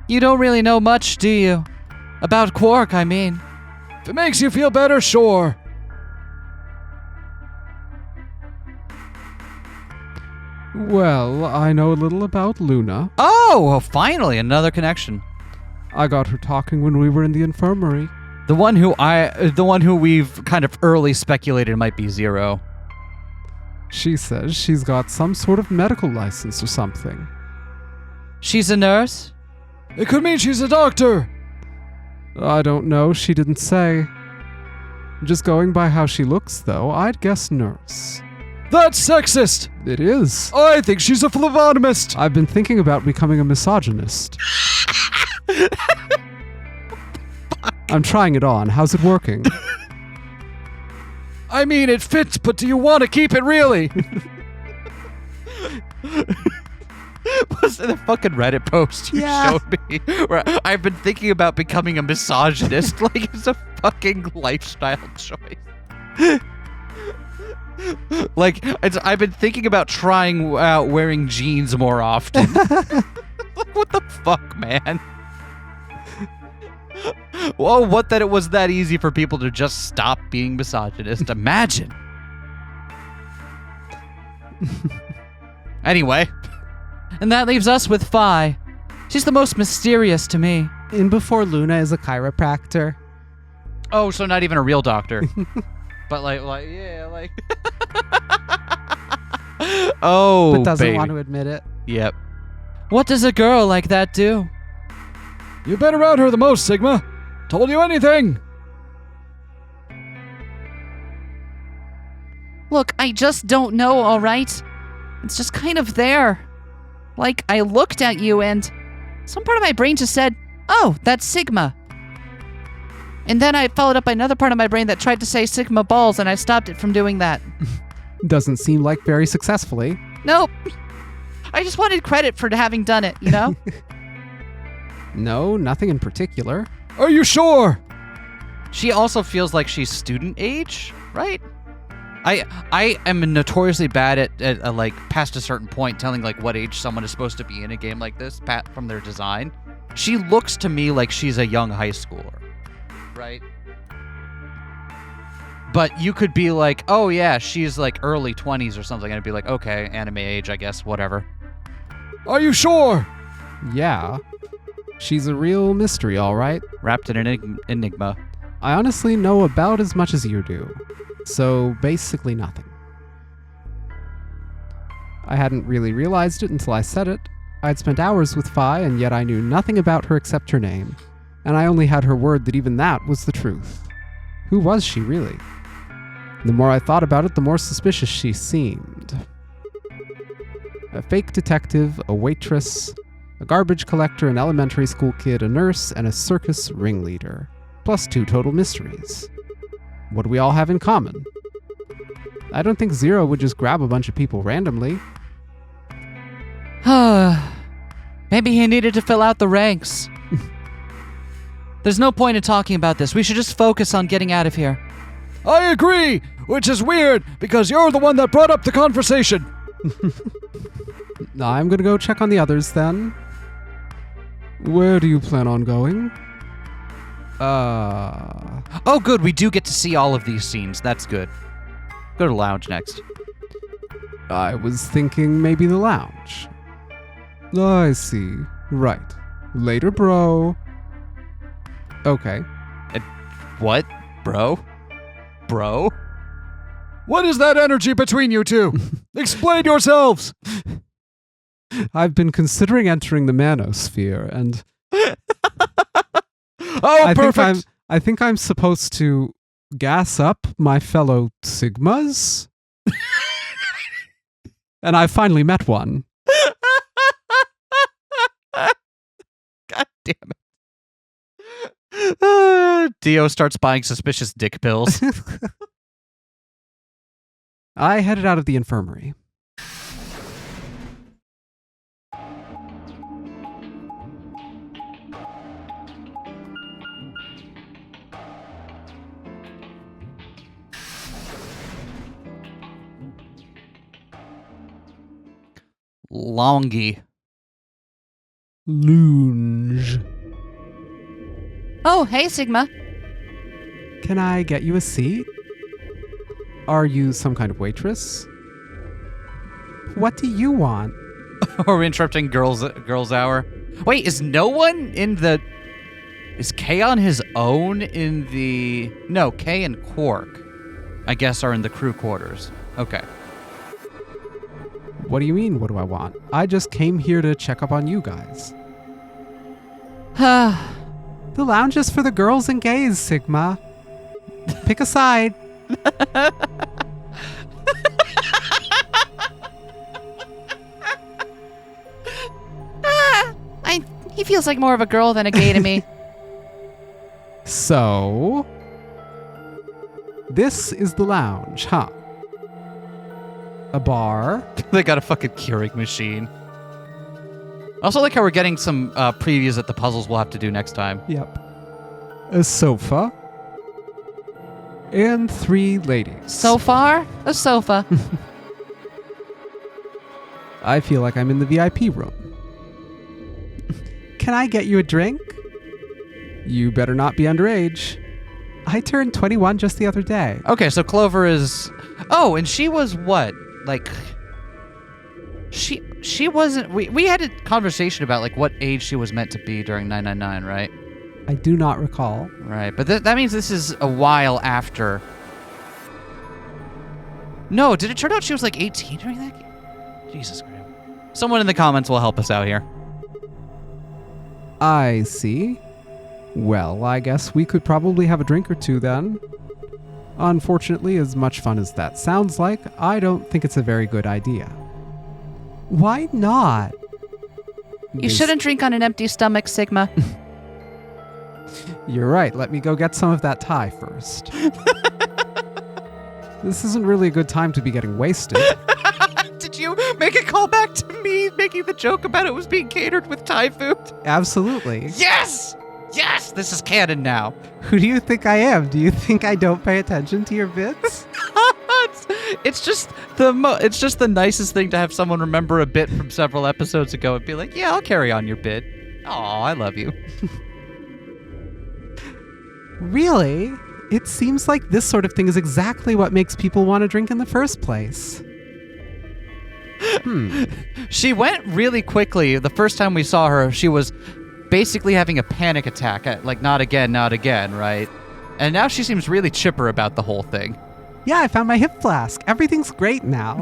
You don't really know much, do you? About Quark, I mean. If it makes you feel better, sure. Well, I know a little about Luna. Oh, well, finally, another connection. I got her talking when we were in the infirmary. The one who we've kind of early speculated might be Zero. She says she's got some sort of medical license or something. She's a nurse? It could mean she's a doctor. I don't know, she didn't say. Just going by how she looks, though, I'd guess nurse. That's sexist. It is. I think she's a phlebotomist. I've been thinking about becoming a misogynist. I'm trying it on. How's it working? I mean, it fits, but do you want to keep it really? Was it a fucking Reddit post you showed me where I've been thinking about becoming a misogynist? Like, it's a fucking lifestyle choice. Like, I've been thinking about trying out wearing jeans more often. Like, what the fuck, man? Well, what that it was that easy for people to just stop being misogynist. Imagine. Anyway. And that leaves us with Phi. She's the most mysterious to me. In Before Luna is a chiropractor. Oh, so not even a real doctor. But like, yeah, like. Oh, But doesn't baby. want to admit it. Yep. What does a girl like that do? You've been around her the most, Sigma. Told you anything? Look, I just don't know, all right? It's just kind of there. Like, I looked at you and some part of my brain just said, oh, that's Sigma. And then I followed up by another part of my brain that tried to say Sigma balls, and I stopped it from doing that. Doesn't seem like very successfully. Nope. I just wanted credit for having done it, you know? No, nothing in particular. Are you sure? She also feels like she's student age, right? I am notoriously bad at like past a certain point telling like what age someone is supposed to be in a game like this, from their design. She looks to me like she's a young high schooler, right? But you could be like, oh yeah, she's like early 20s or something, and I'd be like, okay, anime age, I guess, whatever. Are you sure? Yeah. She's a real mystery, all right. Wrapped in an enigma. I honestly know about as much as you do. So basically nothing. I hadn't really realized it until I said it. I'd spent hours with Phi, and yet I knew nothing about her except her name. And I only had her word that even that was the truth. Who was she, really? The more I thought about it, the more suspicious she seemed. A fake detective, a waitress, a garbage collector, an elementary school kid, a nurse, and a circus ringleader. Plus 2 total mysteries. What do we all have in common? I don't think Zero would just grab a bunch of people randomly. Maybe he needed to fill out the ranks. There's no point in talking about this. We should just focus on getting out of here. I agree, which is weird because you're the one that brought up the conversation. I'm gonna go check on the others then. Where do you plan on going? Oh, good. We do get to see all of these scenes. That's good. Go to the lounge next. I was thinking maybe the lounge. I see. Right. Later, bro. Okay. What? Bro? Bro? What is that energy between you two? Explain yourselves. I've been considering entering the manosphere, and Oh, perfect. I think I'm supposed to gas up my fellow Sigmas. And I finally met one. God damn it. Dio starts buying suspicious dick pills. I headed out of the infirmary. Longy. Lounge. Oh, hey, Sigma. Can I get you a seat? Are you some kind of waitress? What do you want? Or interrupting girls hour. Wait, is no one in the... Is Kay on his own in the... No, Kay and Quark, I guess, are in the crew quarters. Okay. What do you mean, what do I want? I just came here to check up on you guys. The lounge is for the girls and gays, Sigma. Pick a side. He feels like more of a girl than a gay to me. So, this is the lounge, huh? A bar. They got a fucking Keurig machine. I also like how we're getting some previews at the puzzles we'll have to do next time. Yep. A sofa. And 3 ladies. So far, a sofa. I feel like I'm in the VIP room. Can I get you a drink? You better not be underage. I turned 21 just the other day. Okay, so Clover is... Oh, and she was what? Like... She wasn't... We had a conversation about like what age she was meant to be during 999, right? I do not recall. Right, but that means this is a while after. No, did it turn out she was like 18 during that game? Jesus Christ. Someone in the comments will help us out here. I see. Well, I guess we could probably have a drink or two then. Unfortunately, as much fun as that sounds like, I don't think it's a very good idea. Why not? You shouldn't drink on an empty stomach, Sigma. You're right. Let me go get some of that Thai first. This isn't really a good time to be getting wasted. Did you make a callback to me making the joke about it was being catered with Thai food? Absolutely. Yes! Yes! This is canon now. Who do you think I am? Do you think I don't pay attention to your bits? It's just the nicest thing to have someone remember a bit from several episodes ago and be like, yeah, I'll carry on your bit. Aw, I love you. Really? It seems like this sort of thing is exactly what makes people want to drink in the first place. She went really quickly. The first time we saw her, she was basically having a panic attack at, like, not again, right? And now she seems really chipper about the whole thing. Yeah, I found my hip flask. Everything's great now.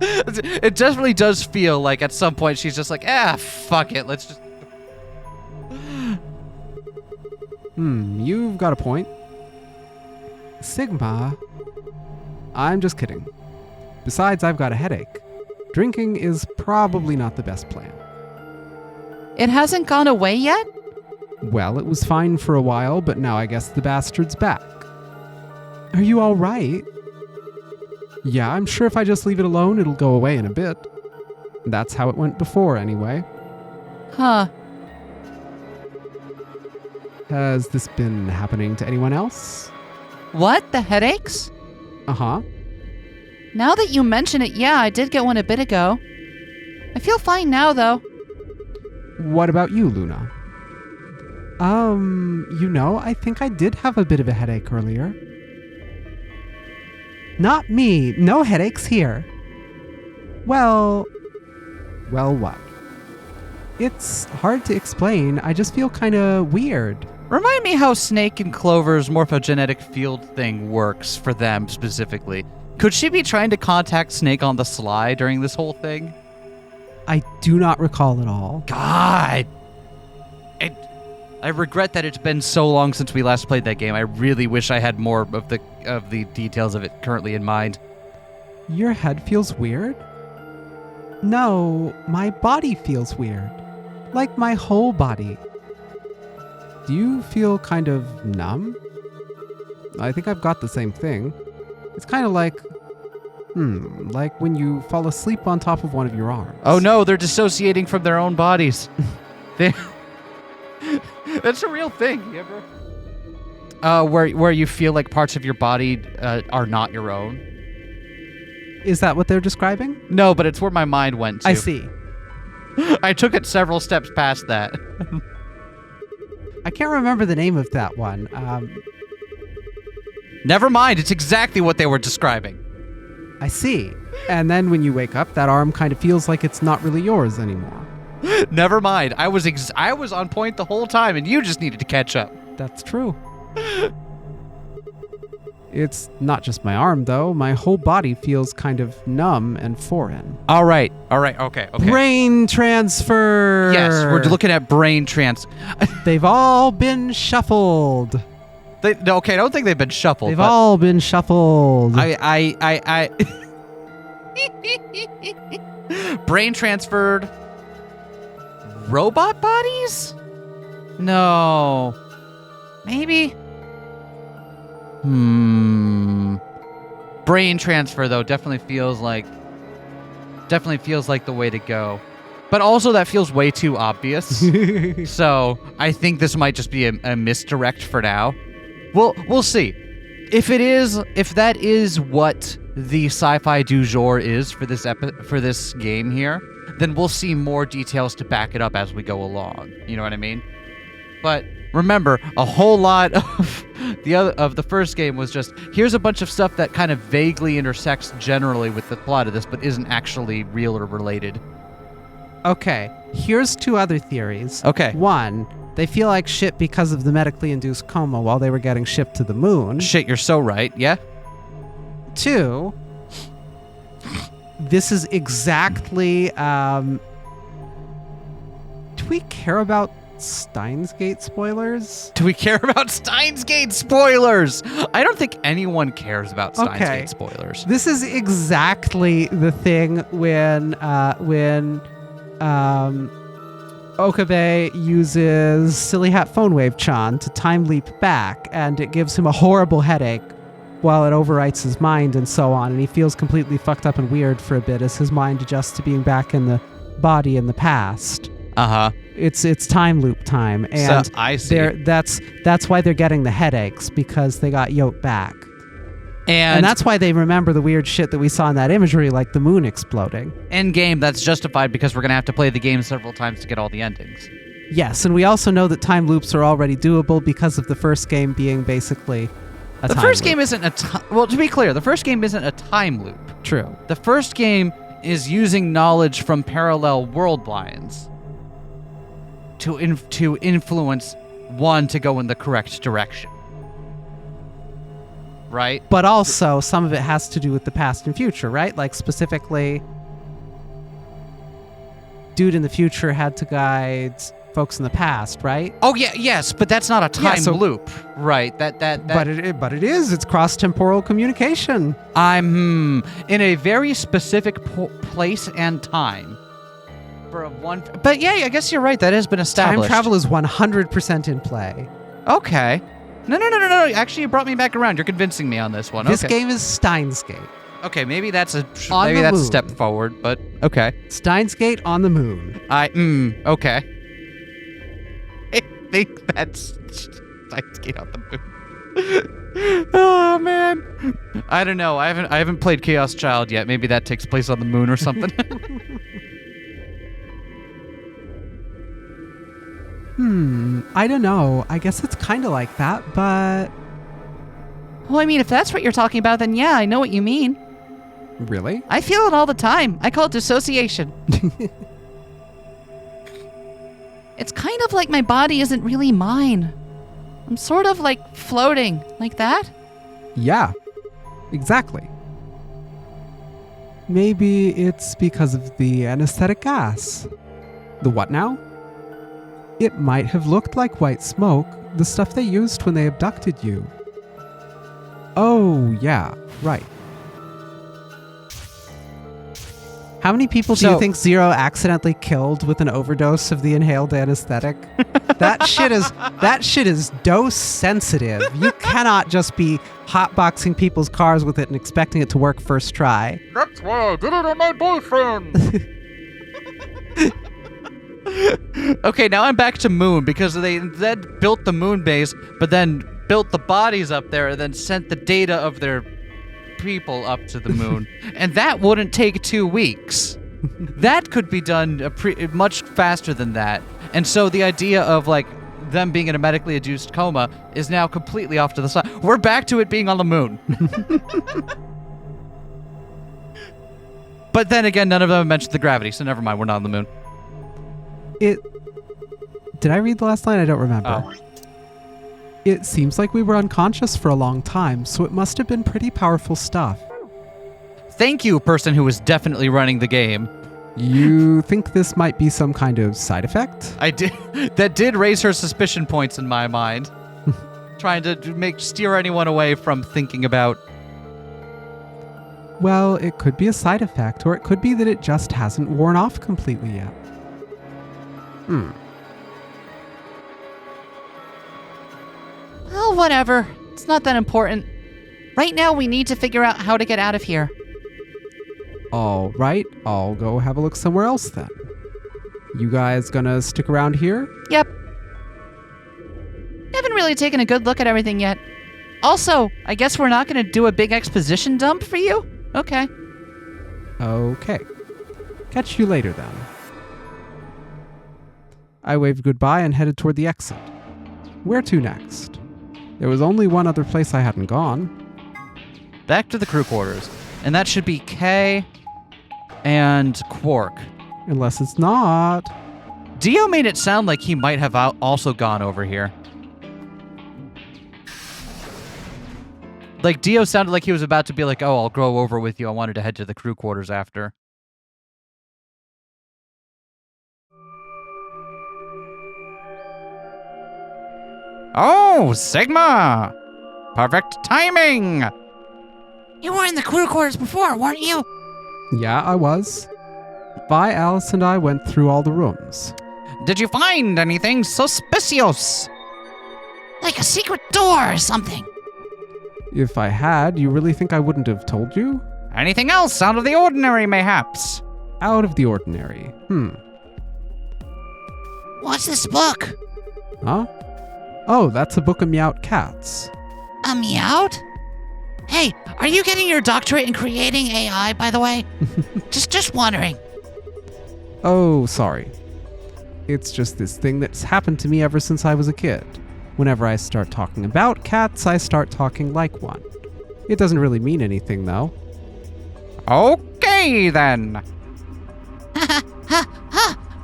It definitely does feel like at some point she's just like, fuck it, let's just... You've got a point. Sigma. I'm just kidding. Besides, I've got a headache. Drinking is probably not the best plan. It hasn't gone away yet? Well, it was fine for a while, but now I guess the bastard's back. Are you all right? Yeah, I'm sure if I just leave it alone, it'll go away in a bit. That's how it went before, anyway. Huh. Has this been happening to anyone else? What? The headaches? Uh-huh. Now that you mention it, yeah, I did get one a bit ago. I feel fine now, though. What about you, Luna? I think I did have a bit of a headache earlier. Not me. No headaches here. Well, what? It's hard to explain. I just feel kind of weird. Remind me how Snake and Clover's morphogenetic field thing works for them specifically. Could she be trying to contact Snake on the sly during this whole thing? I do not recall at all. God! I regret that it's been so long since we last played that game. I really wish I had more of the details of it currently in mind. Your head feels weird? No, my body feels weird. Like my whole body. Do you feel kind of numb? I think I've got the same thing. It's kind of like when you fall asleep on top of one of your arms. Oh no, they're dissociating from their own bodies. That's a real thing. You ever? Where you feel like parts of your body are not your own. Is that what they're describing? No, but it's where my mind went to. I see. I took it several steps past that. I can't remember the name of that one. Never mind, it's exactly what they were describing. I see. And then when you wake up, that arm kind of feels like it's not really yours anymore. Never mind. I was on point the whole time, and you just needed to catch up. That's true. It's not just my arm, though. My whole body feels kind of numb and foreign. All right. Okay. Brain transfer! Yes, we're looking at brain They've all been shuffled. Okay, I don't think they've been shuffled. They've all been shuffled. I brain transferred robot bodies? No. Maybe? Brain transfer though definitely feels like the way to go. But also that feels way too obvious. So, I think this might just be a misdirect for now. We'll see. If that is what the sci-fi du jour is for this game here, then we'll see more details to back it up as we go along. You know what I mean? But remember, a whole lot of the first game was just here's a bunch of stuff that kind of vaguely intersects generally with the plot of this, but isn't actually real or related. Okay, here's 2 other theories. Okay. 1, they feel like shit because of the medically induced coma while they were getting shipped to the moon. Shit, you're so right. Yeah. 2, this is exactly. Do we care about Steins Gate spoilers? Do we care about Steins Gate spoilers? I don't think anyone cares about Steins Gate spoilers. This is exactly the thing when Okabe uses Silly Hat Phone Wave Chan to time leap back, and it gives him a horrible headache while it overwrites his mind and so on, and he feels completely fucked up and weird for a bit as his mind adjusts to being back in the body in the past. Uh-huh. It's time loop time, and so, I see. That's why they're getting the headaches, because they got yoked back. And that's why they remember the weird shit that we saw in that imagery, like the moon exploding. End game, that's justified because we're going to have to play the game several times to get all the endings. Yes, and we also know that time loops are already doable because of the first game being basically a time loop. The first game isn't well, to be clear, the first game isn't a time loop. True. The first game is using knowledge from parallel world lines to influence one to go in the correct direction. Right? But also, some of it has to do with the past and future, right? Like, specifically, dude in the future had to guide folks in the past, right? Oh, yeah, yes, but that's not a time loop, right? But it is. It's cross-temporal communication. I'm in a very specific place and time. But yeah, I guess you're right. That has been established. Time travel is 100% in play. Okay. No. Actually, you brought me back around. You're convincing me on this one. This game is Steins Gate. Okay, maybe that's a moon. step forward, but okay. Steins Gate on the moon. Okay. I think that's Steins Gate on the moon. Oh man. I don't know. I haven't played Chaos Child yet. Maybe that takes place on the moon or something. I don't know. I guess it's kind of like that, but... Well, I mean, if that's what you're talking about, then yeah, I know what you mean. Really? I feel it all the time. I call it dissociation. It's kind of like my body isn't really mine. I'm sort of like floating, like that. Yeah, exactly. Maybe it's because of the anesthetic gas. The what now? It might have looked like white smoke, the stuff they used when they abducted you. Oh, yeah, right. How many people do you think Zero accidentally killed with an overdose of the inhaled anesthetic? That shit is dose sensitive. You cannot just be hotboxing people's cars with it and expecting it to work first try. That's why I did it on my boyfriend. Okay, now I'm back to moon because they then built the moon base, but then built the bodies up there and then sent the data of their people up to the moon. And that wouldn't take 2 weeks. That could be done much faster than that. And so the idea of like them being in a medically induced coma is now completely off to the side. We're back to it being on the moon. But then again, none of them mentioned the gravity, so never mind, we're not on the moon. Did I read the last line? I don't remember. Oh. It seems like we were unconscious for a long time, so it must have been pretty powerful stuff. Thank you, person who was definitely running the game. You think this might be some kind of side effect? I did. That did raise her suspicion points in my mind. Trying to steer anyone away from thinking about. Well, it could be a side effect, or it could be that it just hasn't worn off completely yet. Well, whatever. It's not that important. Right now, we need to figure out how to get out of here. All right, I'll go have a look somewhere else then. You guys gonna stick around here? Yep. Haven't really taken a good look at everything yet. Also, I guess we're not going to do a big exposition dump for you? Okay. Okay. Catch you later then. I waved goodbye and headed toward the exit. Where to next? There was only one other place I hadn't gone. Back to the crew quarters. And that should be Kay and Quark. Unless it's not. Dio made it sound like he might have also gone over here. Like, Dio sounded like he was about to be like, oh, I'll go over with you. I wanted to head to the crew quarters after. Oh, Sigma! Perfect timing! You were in the crew quarters before, weren't you? Yeah, I was. Vi, Alice, and I went through all the rooms. Did you find anything suspicious? Like a secret door or something. If I had, you really think I wouldn't have told you? Anything else out of the ordinary, mayhaps? Out of the ordinary. What's this book? Huh? Oh, that's a book of meowed cats. A meowed? Hey, are you getting your doctorate in creating AI, by the way? just wondering. Oh, sorry. It's just this thing that's happened to me ever since I was a kid. Whenever I start talking about cats, I start talking like one. It doesn't really mean anything, though. Okay, then.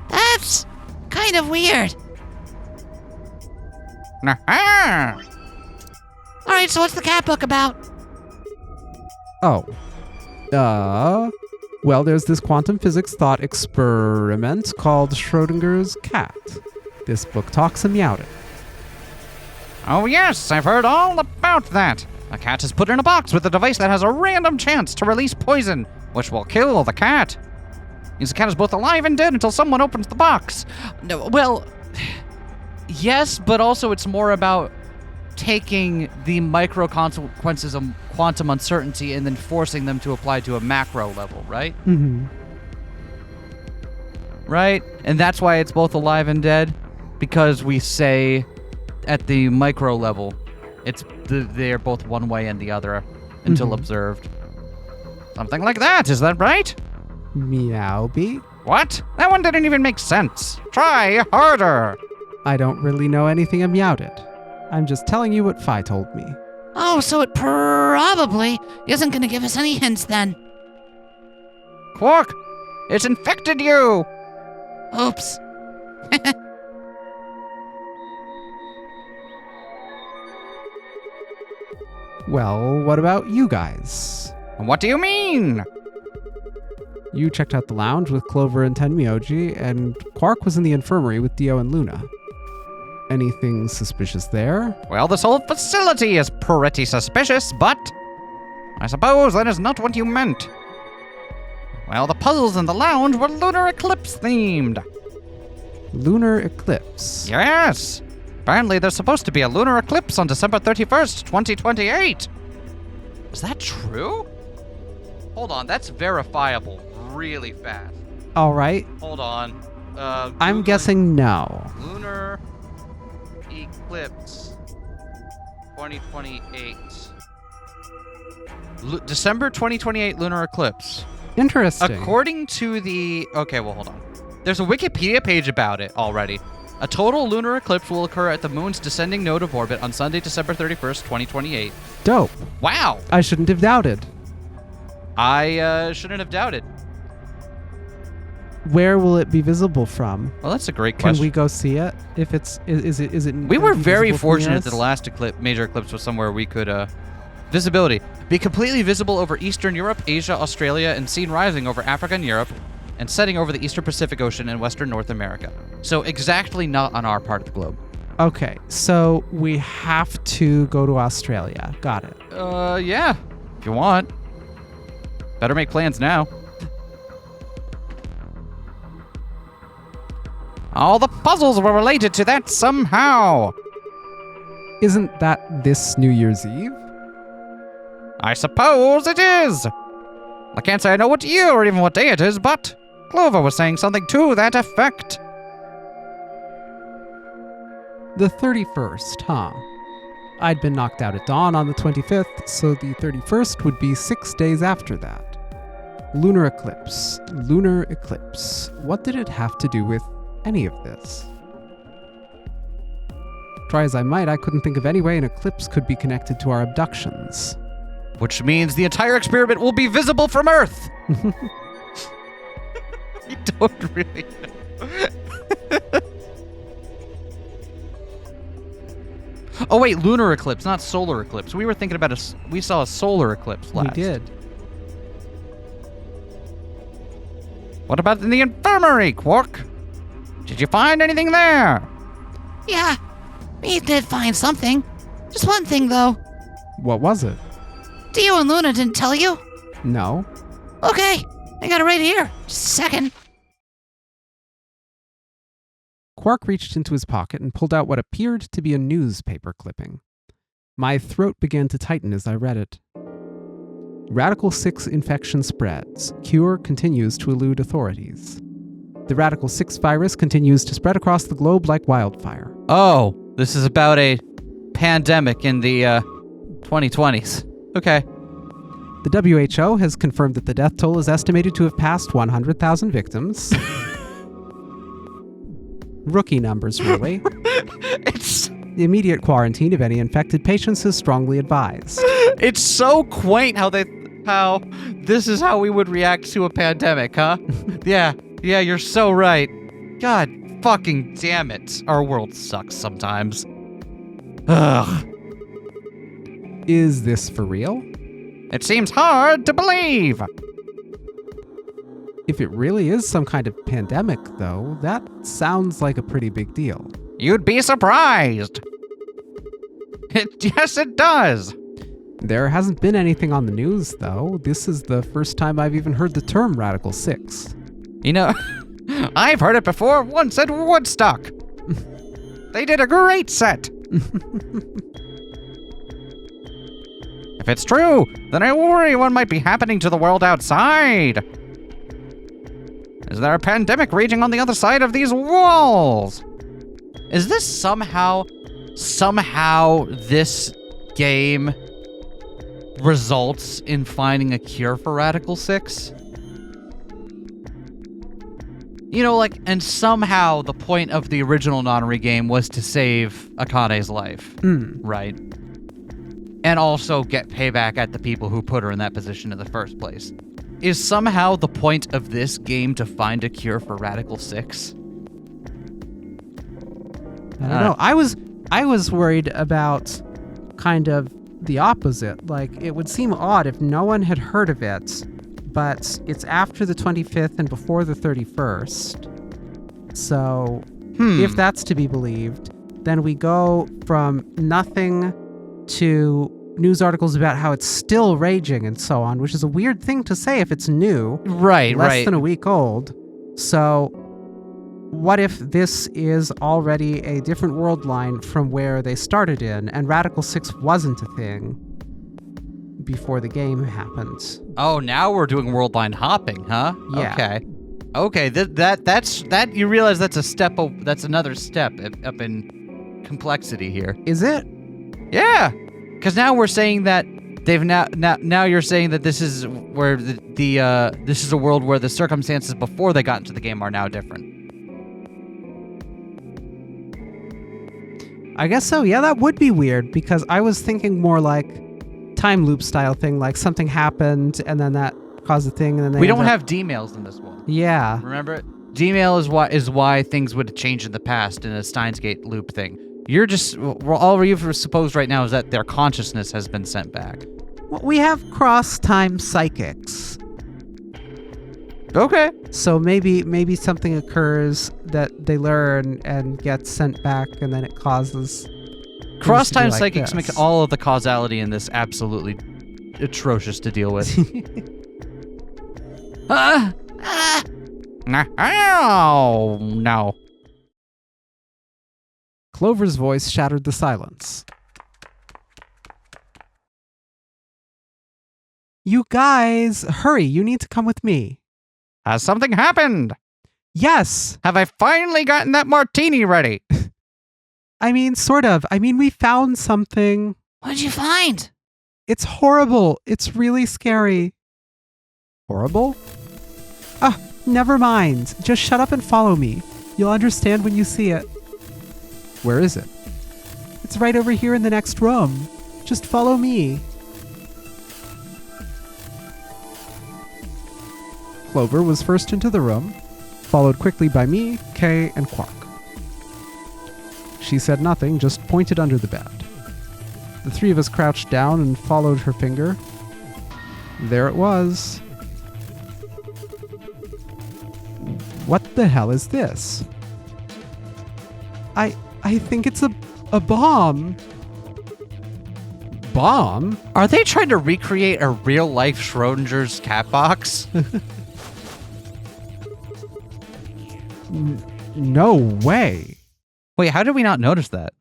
That's kind of weird. Aha! Alright, so what's the cat book about? Oh. Well, there's this quantum physics thought experiment called Schrodinger's cat. This book talks and meowed it. Oh yes, I've heard all about that. A cat is put in a box with a device that has a random chance to release poison, which will kill the cat. Means the cat is both alive and dead until someone opens the box. No, well, yes, but also it's more about taking the micro consequences of quantum uncertainty and then forcing them to apply to a macro level, right? Mm-hmm. Right? And that's why it's both alive and dead, because we say at the micro level, they're both one way and the other until observed. Something like that, is that right? Meowby? What? That one didn't even make sense. Try harder. I don't really know anything of meowed it. I'm just telling you what Fi told me. Oh, so it probably isn't going to give us any hints then. Quark, it's infected you. Oops. Well, what about you guys? What do you mean? You checked out the lounge with Clover and Tenmyoji, and Quark was in the infirmary with Dio and Luna. Anything suspicious there? Well, this whole facility is pretty suspicious, but I suppose that is not what you meant. Well, the puzzles in the lounge were lunar eclipse themed. Lunar eclipse? Yes. Apparently, there's supposed to be a lunar eclipse on December 31st, 2028. Is that true? Hold on, that's verifiable really fast. All right. Hold on. I'm guessing no. Lunar eclipse 2028. December 2028 lunar eclipse. Interesting. According to the... Okay, well, hold on. There's a Wikipedia page about it already. A total lunar eclipse will occur at the moon's descending node of orbit on Sunday, December 31st, 2028. Dope. Wow. I shouldn't have doubted. I shouldn't have doubted. Where will it be visible from? Well, that's a great Can question. we go see it? If it's is it? We were very fortunate that the last. last major eclipse was somewhere we could visibility be completely visible over Eastern Europe, Asia, Australia, and seen rising over Africa and Europe, and setting over the Eastern Pacific Ocean and Western North America. So exactly not on our part of the globe. Okay, so we have to go to Australia. Got it. Yeah, if you want. Better make plans now. All the puzzles were related to that somehow. Isn't that this New Year's Eve? I suppose it is. I can't say I know what year or even what day it is, but Clover was saying something to that effect. The 31st, huh? I'd been knocked out at dawn on the 25th, so the 31st would be 6 days after that. Lunar eclipse. Lunar eclipse. What did it have to do with any of this? Try as I might, I couldn't think of any way an eclipse could be connected to our abductions. Which means the entire experiment will be visible from Earth. You don't really know. Oh wait, lunar eclipse, not solar eclipse. We were thinking about we saw a solar eclipse last. We did. What about in the infirmary, Quark? Did you find anything there? Yeah, we did find something. Just one thing, though. What was it? Dio and Luna didn't tell you? No. Okay, I got it right here. Just a second. Quark reached into his pocket and pulled out what appeared to be a newspaper clipping. My throat began to tighten as I read it. Radical 6 infection spreads. Cure continues to elude authorities. The Radical 6 virus continues to spread across the globe like wildfire. Oh, this is about a pandemic in the 2020s. Okay. The WHO has confirmed that the death toll is estimated to have passed 100,000 victims. Rookie numbers, really. It's The immediate quarantine of any infected patients is strongly advised. it's so quaint how this is how we would react to a pandemic, huh? Yeah, you're so right. God fucking damn it. Our world sucks sometimes. Ugh. Is this for real? It seems hard to believe. If it really is some kind of pandemic, though, that sounds like a pretty big deal. You'd be surprised. Yes, it does. There hasn't been anything on the news, though. This is the first time I've even heard the term Radical 6. You know, I've heard it before once at Woodstock. They did a great set. If it's true, then I worry what might be happening to the world outside. Is there a pandemic raging on the other side of these walls? Is this somehow this game results in finding a cure for Radical 6? You know, like, and somehow the point of the original Nonary game was to save Akane's life, right? And also get payback at the people who put her in that position in the first place. Is somehow the point of this game to find a cure for Radical 6? I don't know. I was worried about kind of the opposite. Like, it would seem odd if no one had heard of it, but it's after the 25th and before the 31st. So, if that's to be believed, then we go from nothing to news articles about how it's still raging and so on, which is a weird thing to say if it's new. Right, less than a week old. So, what if this is already a different world line from where they started in, and Radical 6 wasn't a thing before the game happened? Oh, now we're doing world line hopping, huh? Yeah. Okay. That's you realize that's a step. That's another step up in complexity here. Is it? Yeah, because now we're saying that they've now you're saying that this is where this is a world where the circumstances before they got into the game are now different. I guess so. Yeah, that would be weird, because I was thinking more like time loop style thing, like something happened and then that cause a thing, and then We don't have D-mails in this one. Yeah. Remember? D-mail is why things would change in the past in a Steins Gate loop thing. You're just... all we've supposed right now is that their consciousness has been sent back. Well, we have cross-time psychics. Okay. So maybe something occurs that they learn and gets sent back, and then it causes... Cross-time like psychics this. make all of the causality in this absolutely atrocious to deal with. Ow! No. Clover's voice shattered the silence. You guys, hurry, you need to come with me. Has something happened? Yes! Have I finally gotten that martini ready? I mean, sort of. I mean, we found something. What'd you find? It's horrible. It's really scary. Horrible? Ah, never mind. Just shut up and follow me. You'll understand when you see it. Where is it? It's right over here in the next room. Just follow me. Clover was first into the room, followed quickly by me, Kay, and Quark. She said nothing, just pointed under the bed. The three of us crouched down and followed her finger. There it was. What the hell is this? I think it's a bomb. Bomb? Are they trying to recreate a real-life Schrodinger's cat box? No way. Wait, how did we not notice that?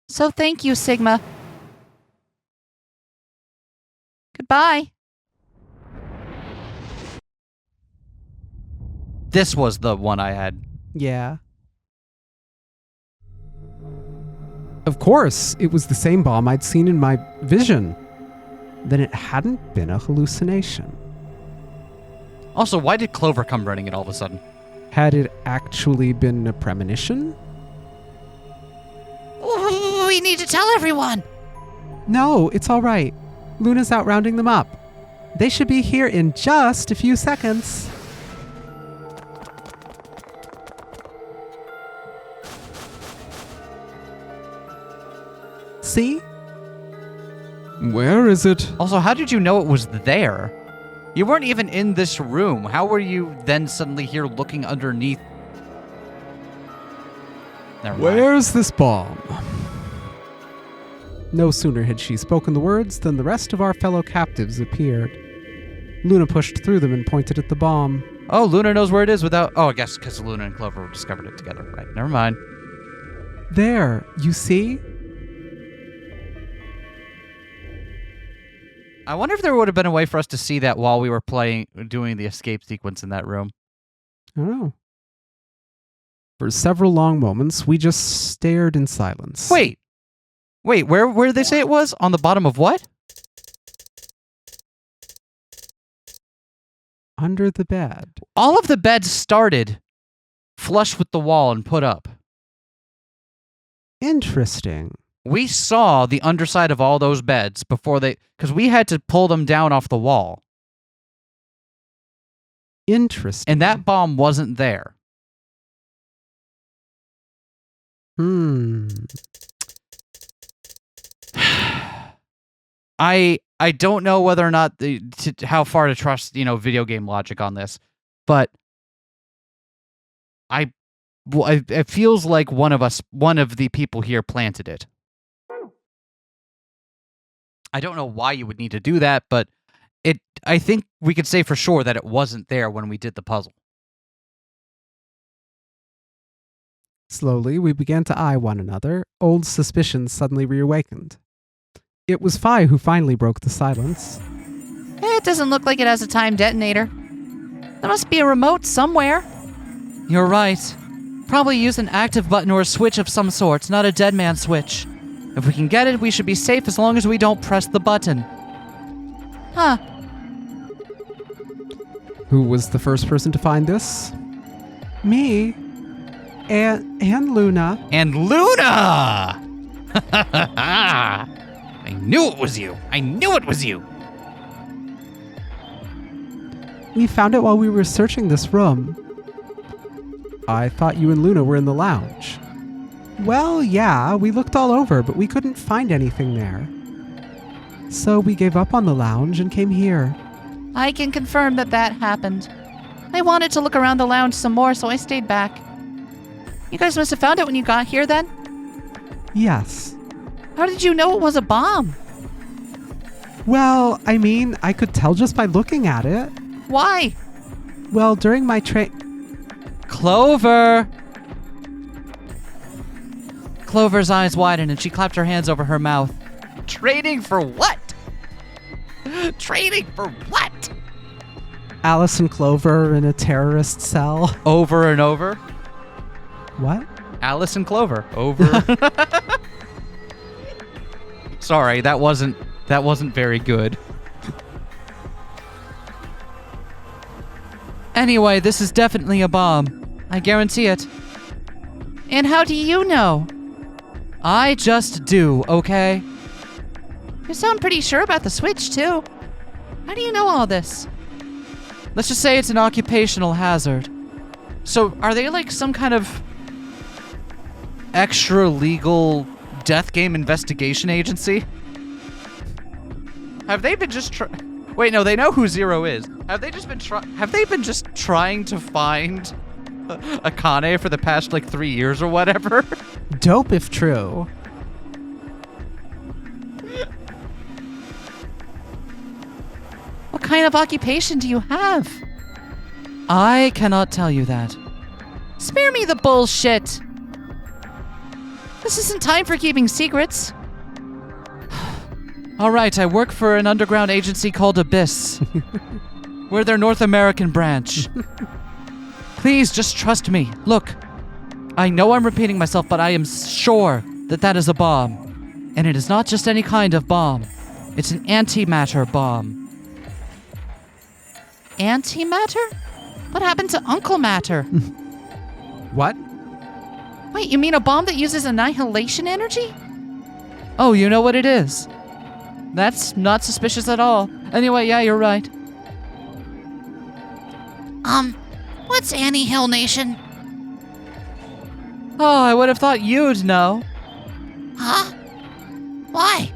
So thank you, Sigma. Goodbye. This was the one I had. Yeah. Of course, it was the same bomb I'd seen in my vision. Then it hadn't been a hallucination. Also, why did Clover come running in all of a sudden? Had it actually been a premonition? We need to tell everyone. No, it's all right. Luna's out rounding them up. They should be here in just a few seconds. See? Where is it? Also, how did you know it was there? You weren't even in this room. How were you then suddenly here looking underneath? Never mind. Where's this bomb? No sooner had she spoken the words than the rest of our fellow captives appeared. Luna pushed through them and pointed at the bomb. Oh, Luna knows where it is without... Oh, I guess because Luna and Clover discovered it together. Right, never mind. There, you see? I wonder if there would have been a way for us to see that while we were doing the escape sequence in that room. I don't know. For several long moments, we just stared in silence. Wait, where did they say it was? On the bottom of what? Under the bed. All of the beds started flush with the wall and put up. Interesting. We saw the underside of all those beds before because we had to pull them down off the wall. Interesting. And that bomb wasn't there. I don't know whether or not how far to trust, video game logic on this, but it feels like one of the people here planted it. I don't know why you would need to do that, but I think we could say for sure that it wasn't there when we did the puzzle. Slowly, we began to eye one another. Old suspicions suddenly reawakened. It was Phi who finally broke the silence. It doesn't look like it has a time detonator. There must be a remote somewhere. You're right. Probably use an active button or a switch of some sort, not a dead man switch. If we can get it, we should be safe as long as we don't press the button. Huh. Who was the first person to find this? Me. And Luna. And Luna! I knew it was you. I knew it was you. We found it while we were searching this room. I thought you and Luna were in the lounge. Well, yeah, we looked all over, but we couldn't find anything there. So we gave up on the lounge and came here. I can confirm that that happened. I wanted to look around the lounge some more, so I stayed back. You guys must have found it when you got here then? Yes. How did you know it was a bomb? Well, I mean, I could tell just by looking at it. Why? Well, during my Clover! Clover's eyes widened and she clapped her hands over her mouth. Trading for what? Trading for what? Alice and Clover in a terrorist cell. Over and over. What? Alice and Clover. Over. Sorry, that wasn't very good. Anyway, this is definitely a bomb. I guarantee it. And how do you know? I just do, okay? You sound pretty sure about the switch, too. How do you know all this? Let's just say it's an occupational hazard. So, are they like some kind of extra legal death game investigation agency? Have they been just wait, no, they know who Zero is. Have they just been trying to find Akane for the past like 3 years or whatever? Dope if true. What kind of occupation do you have? I cannot tell you that. Spare me the bullshit. This isn't time for keeping secrets. All right, I work for an underground agency called Abyss. We're their North American branch. Please, just trust me. Look, I know I'm repeating myself, but I am sure that that is a bomb. And it is not just any kind of bomb. It's an antimatter bomb. Antimatter? What happened to Uncle Matter? What? Wait, you mean a bomb that uses annihilation energy? Oh, you know what it is? That's not suspicious at all. Anyway, yeah, you're right. What's Annie Hill Nation? Oh, I would have thought you'd know. Huh? Why?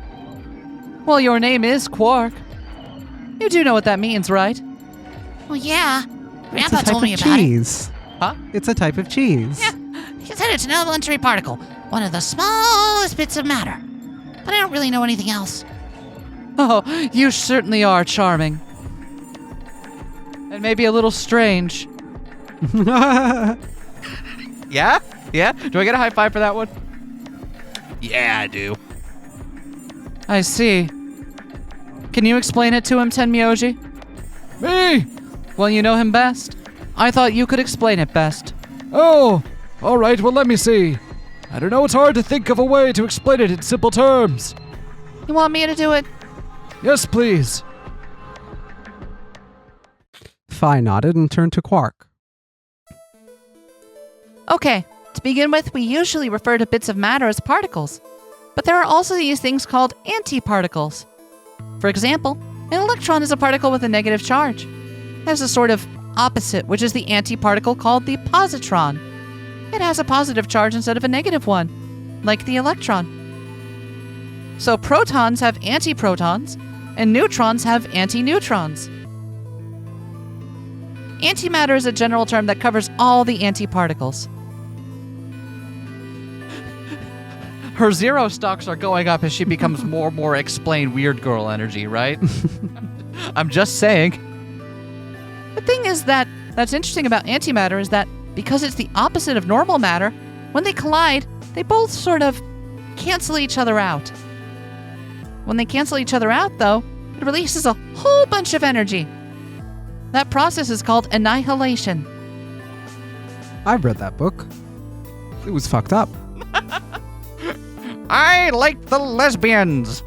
Well, your name is Quark. You do know what that means, right? Well, yeah. It's Grandpa a type told me of about it. cheese. Huh? It's a type of cheese. Yeah. He said it's an elementary particle, one of the smallest bits of matter. But I don't really know anything else. Oh, you certainly are charming. And maybe a little strange. Yeah? Yeah? Do I get a high five for that one? Yeah, I do. I see. Can you explain it to him, Tenmyoji? Me? Well, you know him best. I thought you could explain it best. Oh, all right, well, let me see. I don't know, it's hard to think of a way to explain it in simple terms. You want me to do it? Yes, please. Phi nodded and turned to Quark. Okay, to begin with, we usually refer to bits of matter as particles. But there are also these things called antiparticles. For example, an electron is a particle with a negative charge. It has a sort of opposite, which is the antiparticle called the positron. It has a positive charge instead of a negative one, like the electron. So protons have antiprotons, and neutrons have antineutrons. Antimatter is a general term that covers all the antiparticles. Her Zero stocks are going up as she becomes more and more explain weird girl energy, right? I'm just saying. The thing is that's interesting about antimatter is that because it's the opposite of normal matter, when they collide, they both sort of cancel each other out. When they cancel each other out, though, it releases a whole bunch of energy. That process is called annihilation. I've read that book. It was fucked up. I like the lesbians.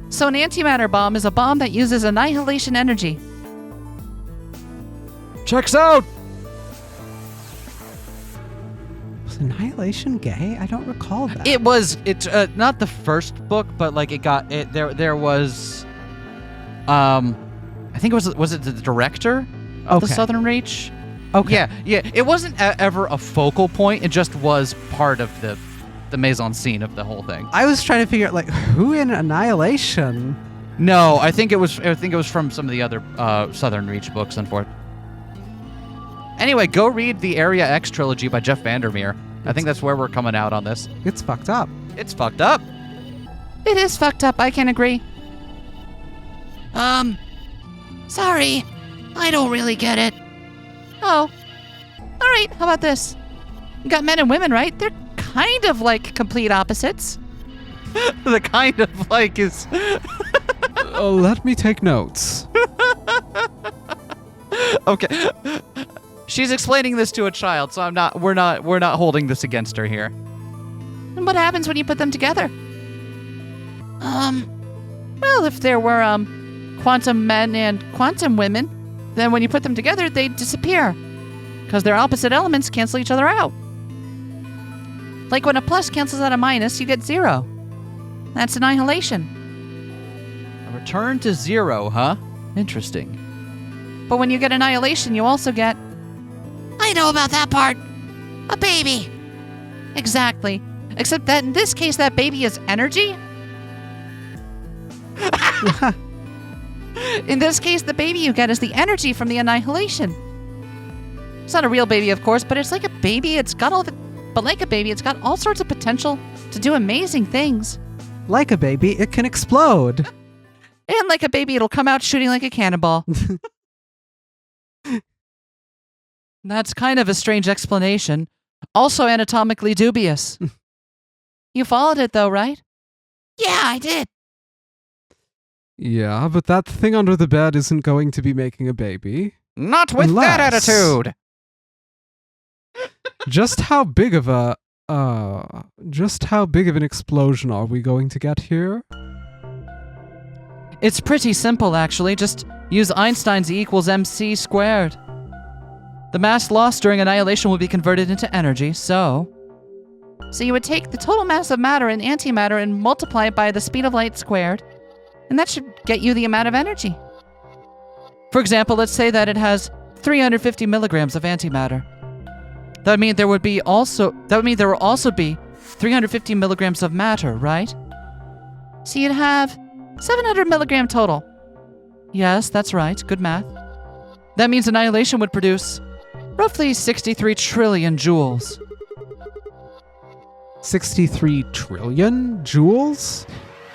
So an antimatter bomb is a bomb that uses annihilation energy. Checks out. Was annihilation Annihilation gay? I don't recall that. It was not the first book, but like it got it there was I think it was it the director of the Okay. Southern Reach? Okay. Yeah. It wasn't ever a focal point. It just was part of the mise en scene of the whole thing. I was trying to figure out, like, who in Annihilation? No, I think it was from some of the other Southern Reach books, unfortunately. Anyway, go read the Area X trilogy by Jeff Vandermeer. I think that's where we're coming out on this. It's fucked up. It's fucked up. It is fucked up, I can agree. Sorry. I don't really get it. Oh. Alright, how about this? You got men and women, right? They're kind of like complete opposites. The kind of like is Let me take notes. okay. She's explaining this to a child, so we're not holding this against her here. And what happens when you put them together? Well, if there were quantum men and quantum women, then when you put them together, they'd disappear. Because their opposite elements cancel each other out. Like when a plus cancels out a minus, you get 0. That's annihilation. A return to 0, huh? Interesting. But when you get annihilation, you also get... I know about that part. A baby. Exactly. Except that in this case, that baby is energy. In this case, the baby you get is the energy from the annihilation. It's not a real baby, of course, but it's like a baby. But like a baby, it's got all sorts of potential to do amazing things. Like a baby, it can explode. And like a baby, it'll come out shooting like a cannonball. That's kind of a strange explanation. Also anatomically dubious. You followed it though, right? Yeah, I did. Yeah, but that thing under the bed isn't going to be making a baby. Not with that Unless- attitude. Just how big of an explosion are we going to get here? It's pretty simple, actually. Just use Einstein's E equals mc squared. The mass lost during annihilation will be converted into energy, so you would take the total mass of matter and antimatter and multiply it by the speed of light squared, and that should get you the amount of energy. For example, let's say that it has 350 milligrams of antimatter. That would mean there will also be 350 milligrams of matter, right? So you'd have 700 milligram total. Yes, that's right. Good math. That means annihilation would produce roughly 63 trillion joules. 63 trillion joules?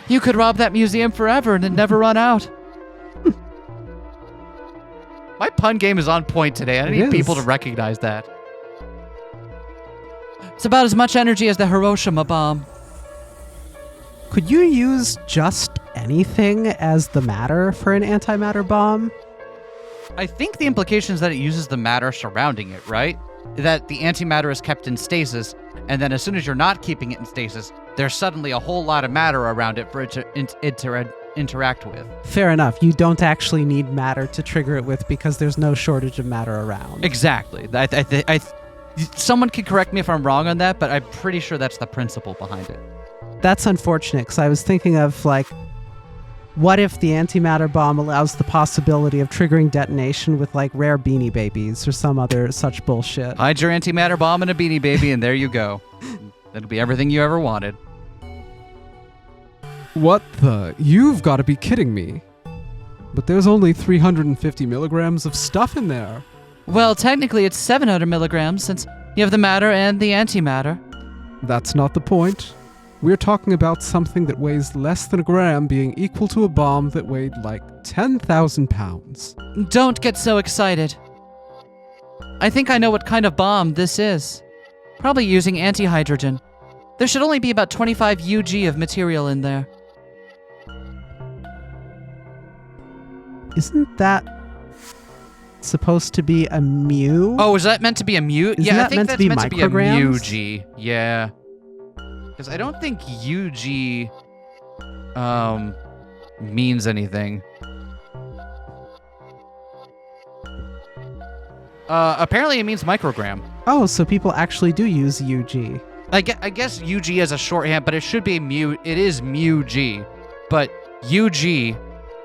You could rob that museum forever and it'd never run out. My pun game is on point today. I It need people to is. recognize that. It's about as much energy as the Hiroshima bomb. Could you use just anything as the matter for an antimatter bomb? I think the implication is that it uses the matter surrounding it, right? That the antimatter is kept in stasis, and then as soon as you're not keeping it in stasis, there's suddenly a whole lot of matter around it for it to interact with. Fair enough. You don't actually need matter to trigger it with because there's no shortage of matter around. Exactly. Someone can correct me if I'm wrong on that, but I'm pretty sure that's the principle behind it. That's unfortunate because I was thinking of, like, what if the antimatter bomb allows the possibility of triggering detonation with, like, rare Beanie Babies or some other such bullshit? Hide your antimatter bomb in a Beanie Baby, and there you go. That'll be everything you ever wanted. What the? You've got to be kidding me. But there's only 350 milligrams of stuff in there. Well, technically it's 700 milligrams since you have the matter and the antimatter. That's not the point. We're talking about something that weighs less than a gram being equal to a bomb that weighed like 10,000 pounds. Don't get so excited. I think I know what kind of bomb this is. Probably using antihydrogen. There should only be about 25 UG of material in there. Isn't that supposed to be a mu? Oh, is that meant to be a mute? Isn't Yeah, I that think meant to that's be meant to be a micrograms? UG. Yeah. Because I don't think UG means anything. Apparently it means microgram. Oh, so people actually do use UG. I guess UG is a shorthand, but it should be mu. It is mu-G. But UG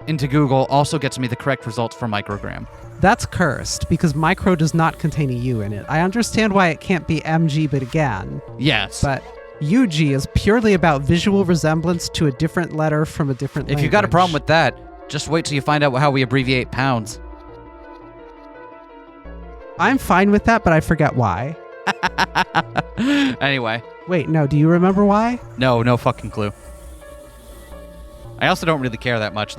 into Google also gets me the correct results for microgram. That's cursed because micro does not contain a U in it. I understand why it can't be MG, but again. Yes. But UG is purely about visual resemblance to a different letter from a different language. If you've got a problem with that, just wait till you find out how we abbreviate pounds. I'm fine with that, but I forget why. Anyway. Wait, no, do you remember why? No fucking clue. I also don't really care that much.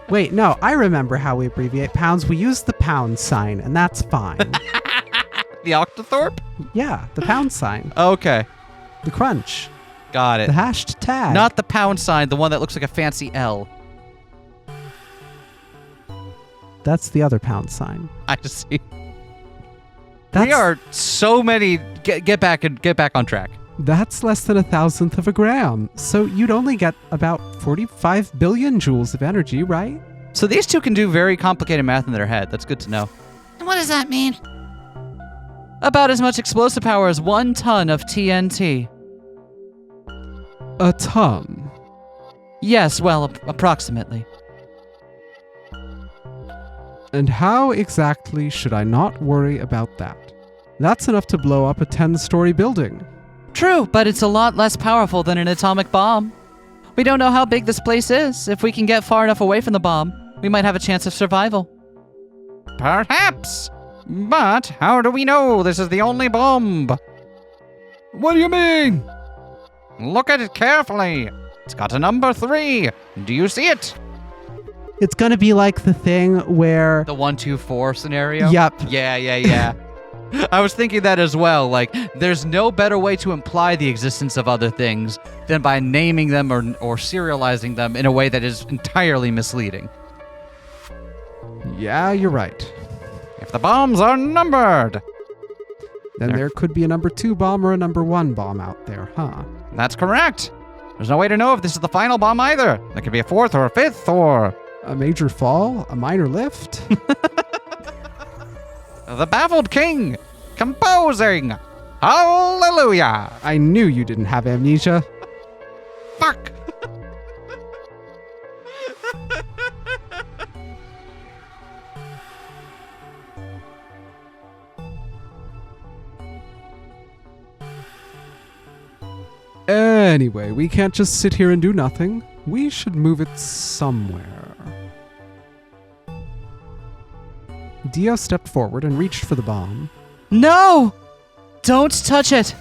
Wait, no, I remember how we abbreviate pounds. We use the pound sign, and that's fine. The octothorpe? Yeah, the pound sign. Okay. The crunch. Got it. The hashed tag. Not the pound sign, the one that looks like a fancy L. That's the other pound sign. I just see. That's, We are so many. Get back on track. That's less than 1,000th of a gram. So you'd only get about 45 billion joules of energy, right? So these two can do very complicated math in their head. That's good to know. And what does that mean? About as much explosive power as 1 ton of TNT. A ton. Yes, well, approximately. And how exactly should I not worry about that? That's enough to blow up a 10-story building. True, but it's a lot less powerful than an atomic bomb. We don't know how big this place is. If we can get far enough away from the bomb, we might have a chance of survival. Perhaps. But how do we know this is the only bomb? What do you mean? Look at it carefully. It's got a number 3. Do you see it? It's gonna be like the thing where... The 1, 2, 4 scenario? Yep. Yeah. I was thinking that as well. Like, there's no better way to imply the existence of other things than by naming them or serializing them in a way that is entirely misleading. Yeah, you're right. If the bombs are numbered. Then there could be a number 2 bomb or a number 1 bomb out there, huh? That's correct. There's no way to know if this is the final bomb either. There could be a 4th or a 5th or... A major fall? A minor lift? The Baffled King, composing. Hallelujah. I knew you didn't have amnesia. Fuck. Anyway, we can't just sit here and do nothing. We should move it somewhere. Dio stepped forward and reached for the bomb. No! Don't touch it!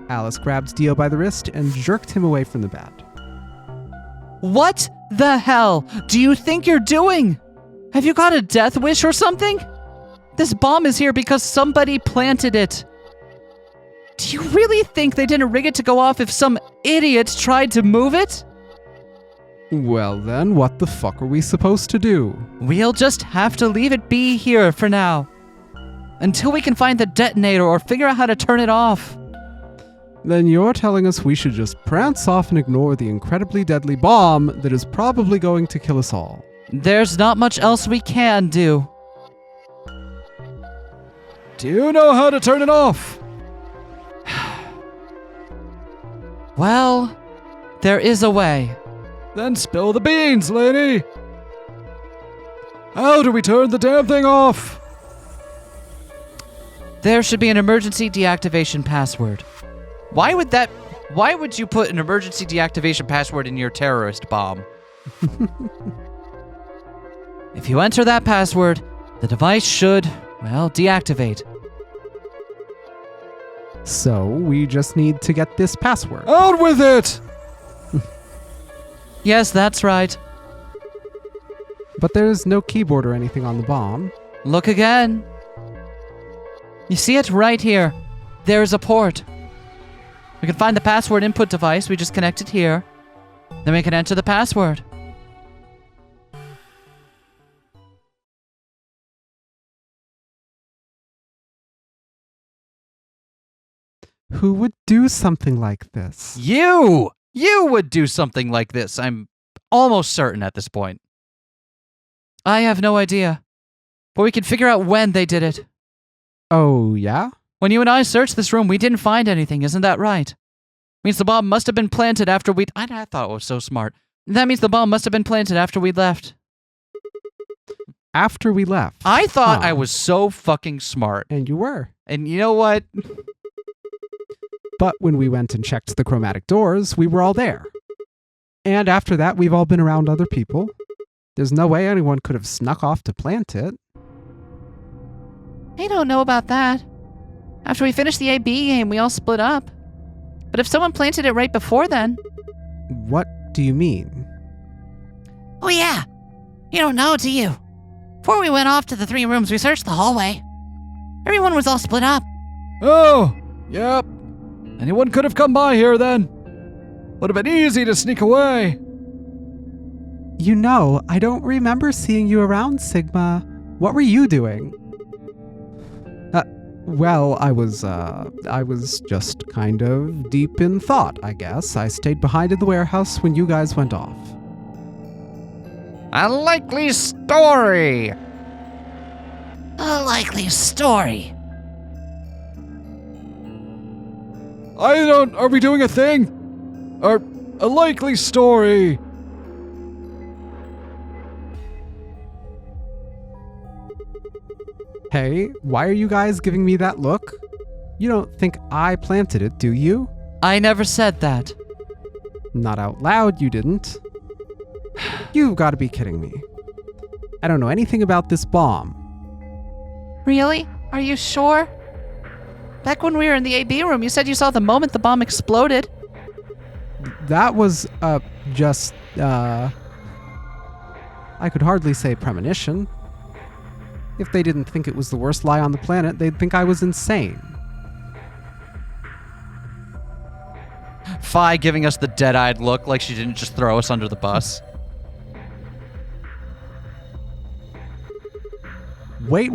Alice grabbed Dio by the wrist and jerked him away from the bed. What the hell do you think you're doing? Have you got a death wish or something? This bomb is here because somebody planted it. Do you really think they didn't rig it to go off if some idiot tried to move it? Well then, what the fuck are we supposed to do? We'll just have to leave it be here for now. Until we can find the detonator or figure out how to turn it off. Then you're telling us we should just prance off and ignore the incredibly deadly bomb that is probably going to kill us all. There's not much else we can do. Do you know how to turn it off? Well, there is a way. Then spill the beans, lady. How do we turn the damn thing off? There should be an emergency deactivation password. Why would you put an emergency deactivation password in your terrorist bomb? If you enter that password, the device should, well, deactivate. So we just need to get this password. Out with it! Yes, that's right. But there's no keyboard or anything on the bomb. Look again. You see it right here. There's a port. We can find the password input device. We just connect it here. Then we can enter the password. Who would do something like this? You would do something like this. I'm almost certain at this point. I have no idea. But we can figure out when they did it. Oh, yeah? When you and I searched this room, we didn't find anything. Isn't that right? Means the bomb must have been planted after we'd... I thought it was so smart. That means the bomb must have been planted after we'd left. After we left. I thought Huh. I was so fucking smart. And you were. And you know what? But when we went and checked the chromatic doors, we were all there. And after that, we've all been around other people. There's no way anyone could have snuck off to plant it. I don't know about that. After we finished the AB game, we all split up. But if someone planted it right before then... What do you mean? Oh, yeah. You don't know, do you? Before we went off to the 3 rooms, we searched the hallway. Everyone was all split up. Oh, yep. Anyone could have come by here then. Would have been easy to sneak away. You know, I don't remember seeing you around, Sigma. What were you doing? Well, I was just kind of deep in thought, I guess. I stayed behind in the warehouse when you guys went off. A likely story. A likely story. Are we doing a thing? Or a likely story? Hey, why are you guys giving me that look? You don't think I planted it, do you? I never said that. Not out loud, you didn't. You've got to be kidding me. I don't know anything about this bomb. Really? Are you sure? Back when we were in the AB room, you said you saw the moment the bomb exploded. That was, just, I could hardly say premonition. If they didn't think it was the worst lie on the planet, they'd think I was insane. Fi giving us the dead-eyed look like she didn't just throw us under the bus. Wait.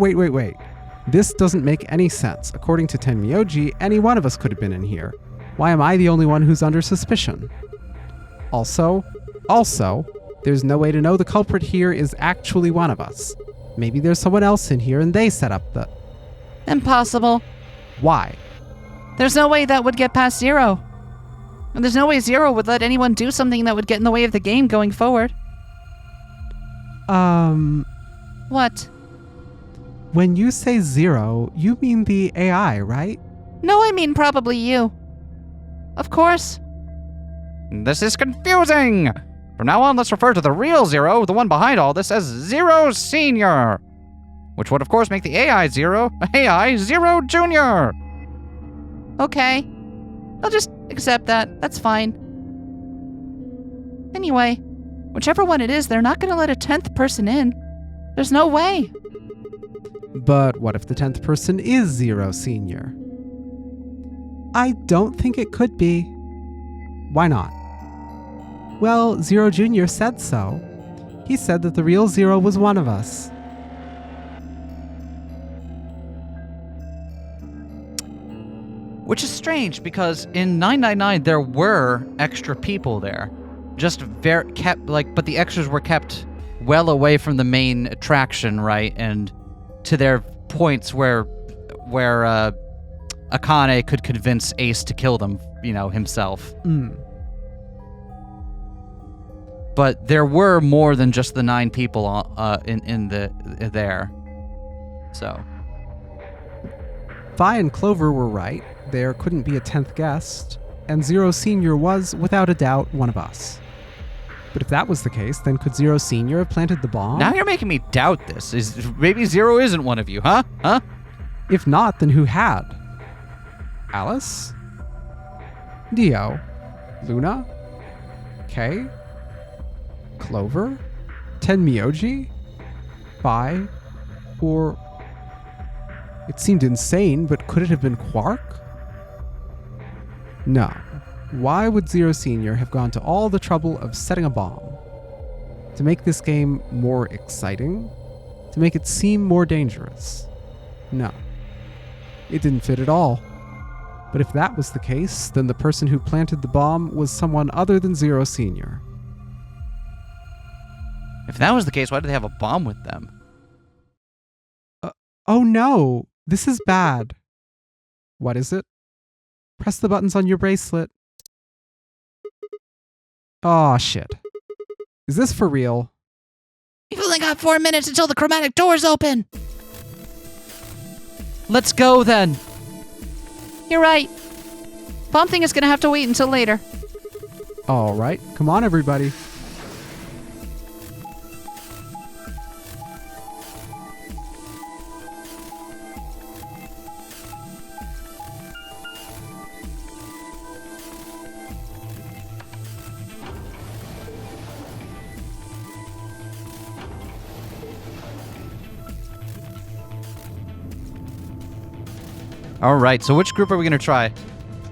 This doesn't make any sense. According to Tenmyoji, any one of us could have been in here. Why am I the only one who's under suspicion? Also, there's no way to know the culprit here is actually one of us. Maybe there's someone else in here and they set up the... Impossible. Why? There's no way that would get past Zero. And there's no way Zero would let anyone do something that would get in the way of the game going forward. What? When you say Zero, you mean the AI, right? No, I mean probably you. Of course. This is confusing. From now on, let's refer to the real Zero, the one behind all this, as Zero Senior. Which would, of course, make the AI Zero Junior. Okay. I'll just accept that. That's fine. Anyway, whichever one it is, they're not going to let a 10th person in. There's no way. But what if the 10th person is Zero Senior? I don't think it could be. Why not? Well, Zero Junior said so. He said that the real Zero was one of us. Which is strange because in 999 there were extra people there. Just but the extras were kept well away from the main attraction, right? And to their points where Akane could convince Ace to kill them, himself. But there were more than just the 9 people in there. So Vi and Clover were right. There couldn't be a 10th guest, and Zero Senior was, without a doubt, one of us. But if that was the case, then could Zero Senior have planted the bomb? now you're making me doubt this. Maybe Zero isn't one of you, huh? Huh? If not, then who had? Alice? Dio? Luna? Kay? Clover? Tenmyoji? Vi? Or... It seemed insane, but could it have been Quark? No. Why would Zero Senior have gone to all the trouble of setting a bomb? To make this game more exciting? To make it seem more dangerous? No. It didn't fit at all. But if that was the case, then the person who planted the bomb was someone other than Zero Senior. If that was the case, why did they have a bomb with them? Oh no! This is bad. What is it? Press the buttons on your bracelet. Aw, shit. Is this for real? We've only got 4 minutes until the chromatic doors open. Let's go then. You're right. Bomb thing is gonna have to wait until later. All right, come on, everybody. All right, so which group are we going to try?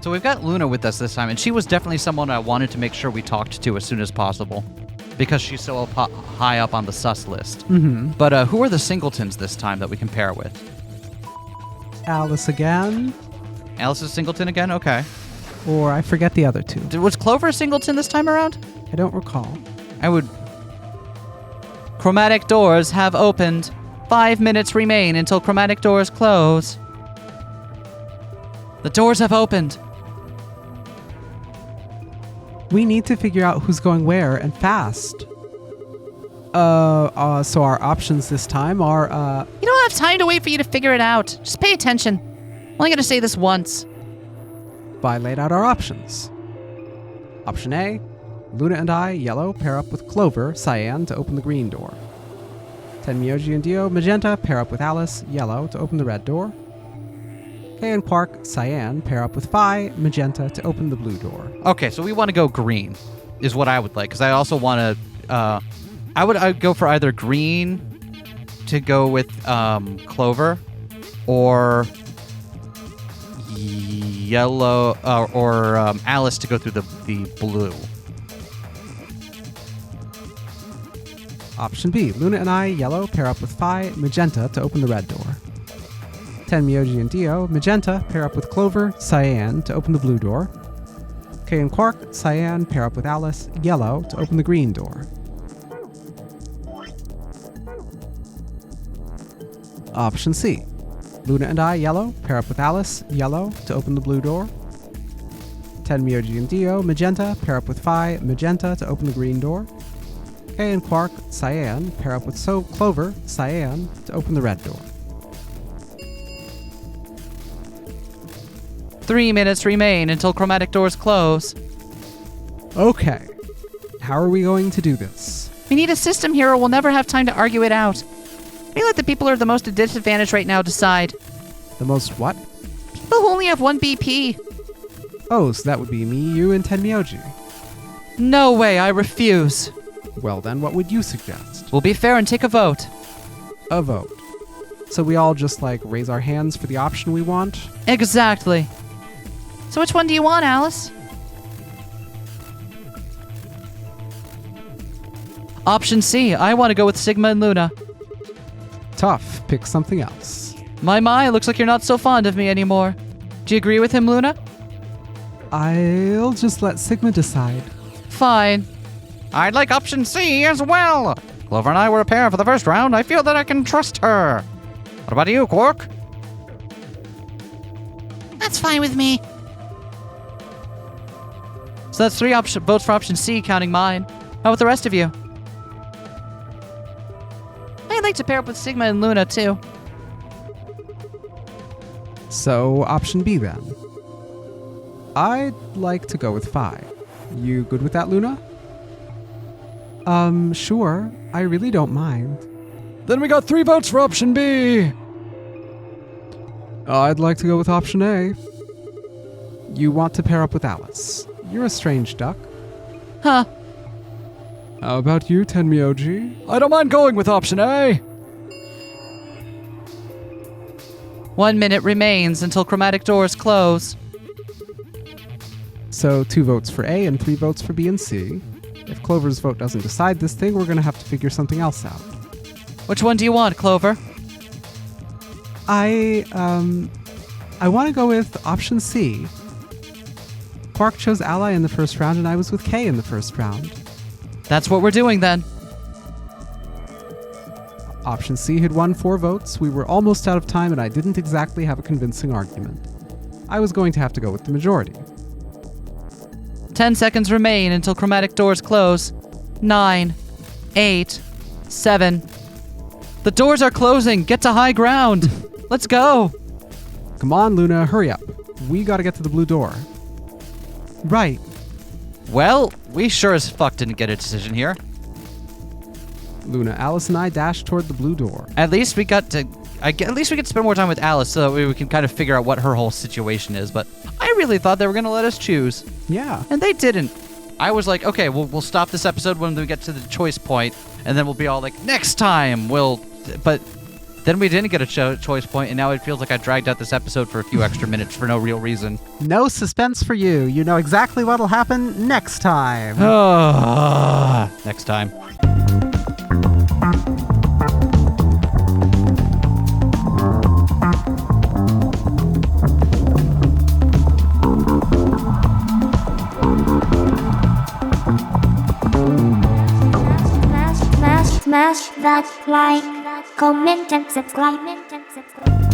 So we've got Luna with us this time, and she was definitely someone I wanted to make sure we talked to as soon as possible because she's so high up on the sus list. Mm-hmm. But who are the singletons this time that we can pair with? Alice again. Alice is singleton again? Okay. Or I forget the other two. Was Clover a singleton this time around? I don't recall. I would... Chromatic doors have opened. 5 minutes remain until chromatic doors close. The doors have opened. We need to figure out who's going where and fast. So our options this time are, You don't have time to wait for you to figure it out. Just pay attention. I'm only gonna say this once. I laid out our options. Option A, Luna and I, yellow, pair up with Clover, cyan, to open the green door. Tenmyoji and Dio, magenta, pair up with Alice, yellow, to open the red door. Kay and Quark, cyan, pair up with Phi, magenta, to open the blue door. Okay, so we want to go green, is what I would like, because I also want to. I'd go for either green to go with Clover, or yellow, or Alice to go through the blue. Option B, Luna and I, yellow, pair up with Phi, magenta, to open the red door. Tenmyoji and Dio, magenta, pair up with Clover, cyan, to open the blue door. Kay and Quark, cyan, pair up with Alice, yellow, to open the green door. Option C, Luna and I, yellow, pair up with Alice, yellow, to open the blue door. Tenmyoji and Dio, magenta, pair up with Phi, magenta, to open the green door. Kay and Quark, cyan, pair up with Clover, cyan, to open the red door. 3 minutes remain until chromatic doors close. Okay, how are we going to do this? We need a system here or we'll never have time to argue it out. We let the people who are the most at disadvantage right now decide. The most what? People who only have 1 BP. Oh, so that would be me, you, and Tenmyoji. No way, I refuse. Well then, what would you suggest? We'll be fair and take a vote. A vote. So we all just, raise our hands for the option we want? Exactly. So which one do you want, Alice? Option C. I want to go with Sigma and Luna. Tough. Pick something else. My, looks like you're not so fond of me anymore. Do you agree with him, Luna? I'll just let Sigma decide. Fine. I'd like option C as well. Clover and I were a pair for the first round. I feel that I can trust her. What about you, Quark? That's fine with me. So that's 3 votes for option C, counting mine. How about the rest of you? I'd like to pair up with Sigma and Luna, too. So, option B then. I'd like to go with Phi. You good with that, Luna? Sure. I really don't mind. Then we got 3 votes for option B. I'd like to go with option A. You want to pair up with Alice. You're a strange duck. Huh. How about you, Tenmyoji? I don't mind going with option A. 1 minute remains until chromatic doors close. So 2 votes for A and 3 votes for B and C. If Clover's vote doesn't decide this thing, we're going to have to figure something else out. Which one do you want, Clover? I want to go with option C. Quark chose Ally in the first round, and I was with K in the first round. That's what we're doing then. Option C had won 4 votes. We were almost out of time, and I didn't exactly have a convincing argument. I was going to have to go with the majority. 10 seconds remain until chromatic doors close. 9, 8, 7. The doors are closing. Get to high ground. Let's go. Come on, Luna, hurry up. We gotta get to the blue door. Right. Well, we sure as fuck didn't get a decision here. Luna, Alice, and I dashed toward the blue door. At least we got to. At least we could spend more time with Alice so that we can kind of figure out what her whole situation is. But I really thought they were going to let us choose. Yeah. And they didn't. I was like, okay, we'll stop this episode when we get to the choice point, and then we'll be all like, next time we'll. But then we didn't get a choice point, and now it feels like I dragged out this episode for a few extra minutes for no real reason. No suspense for you. You know exactly what'll happen next time. Next time. Smash that like, comment and subscribe.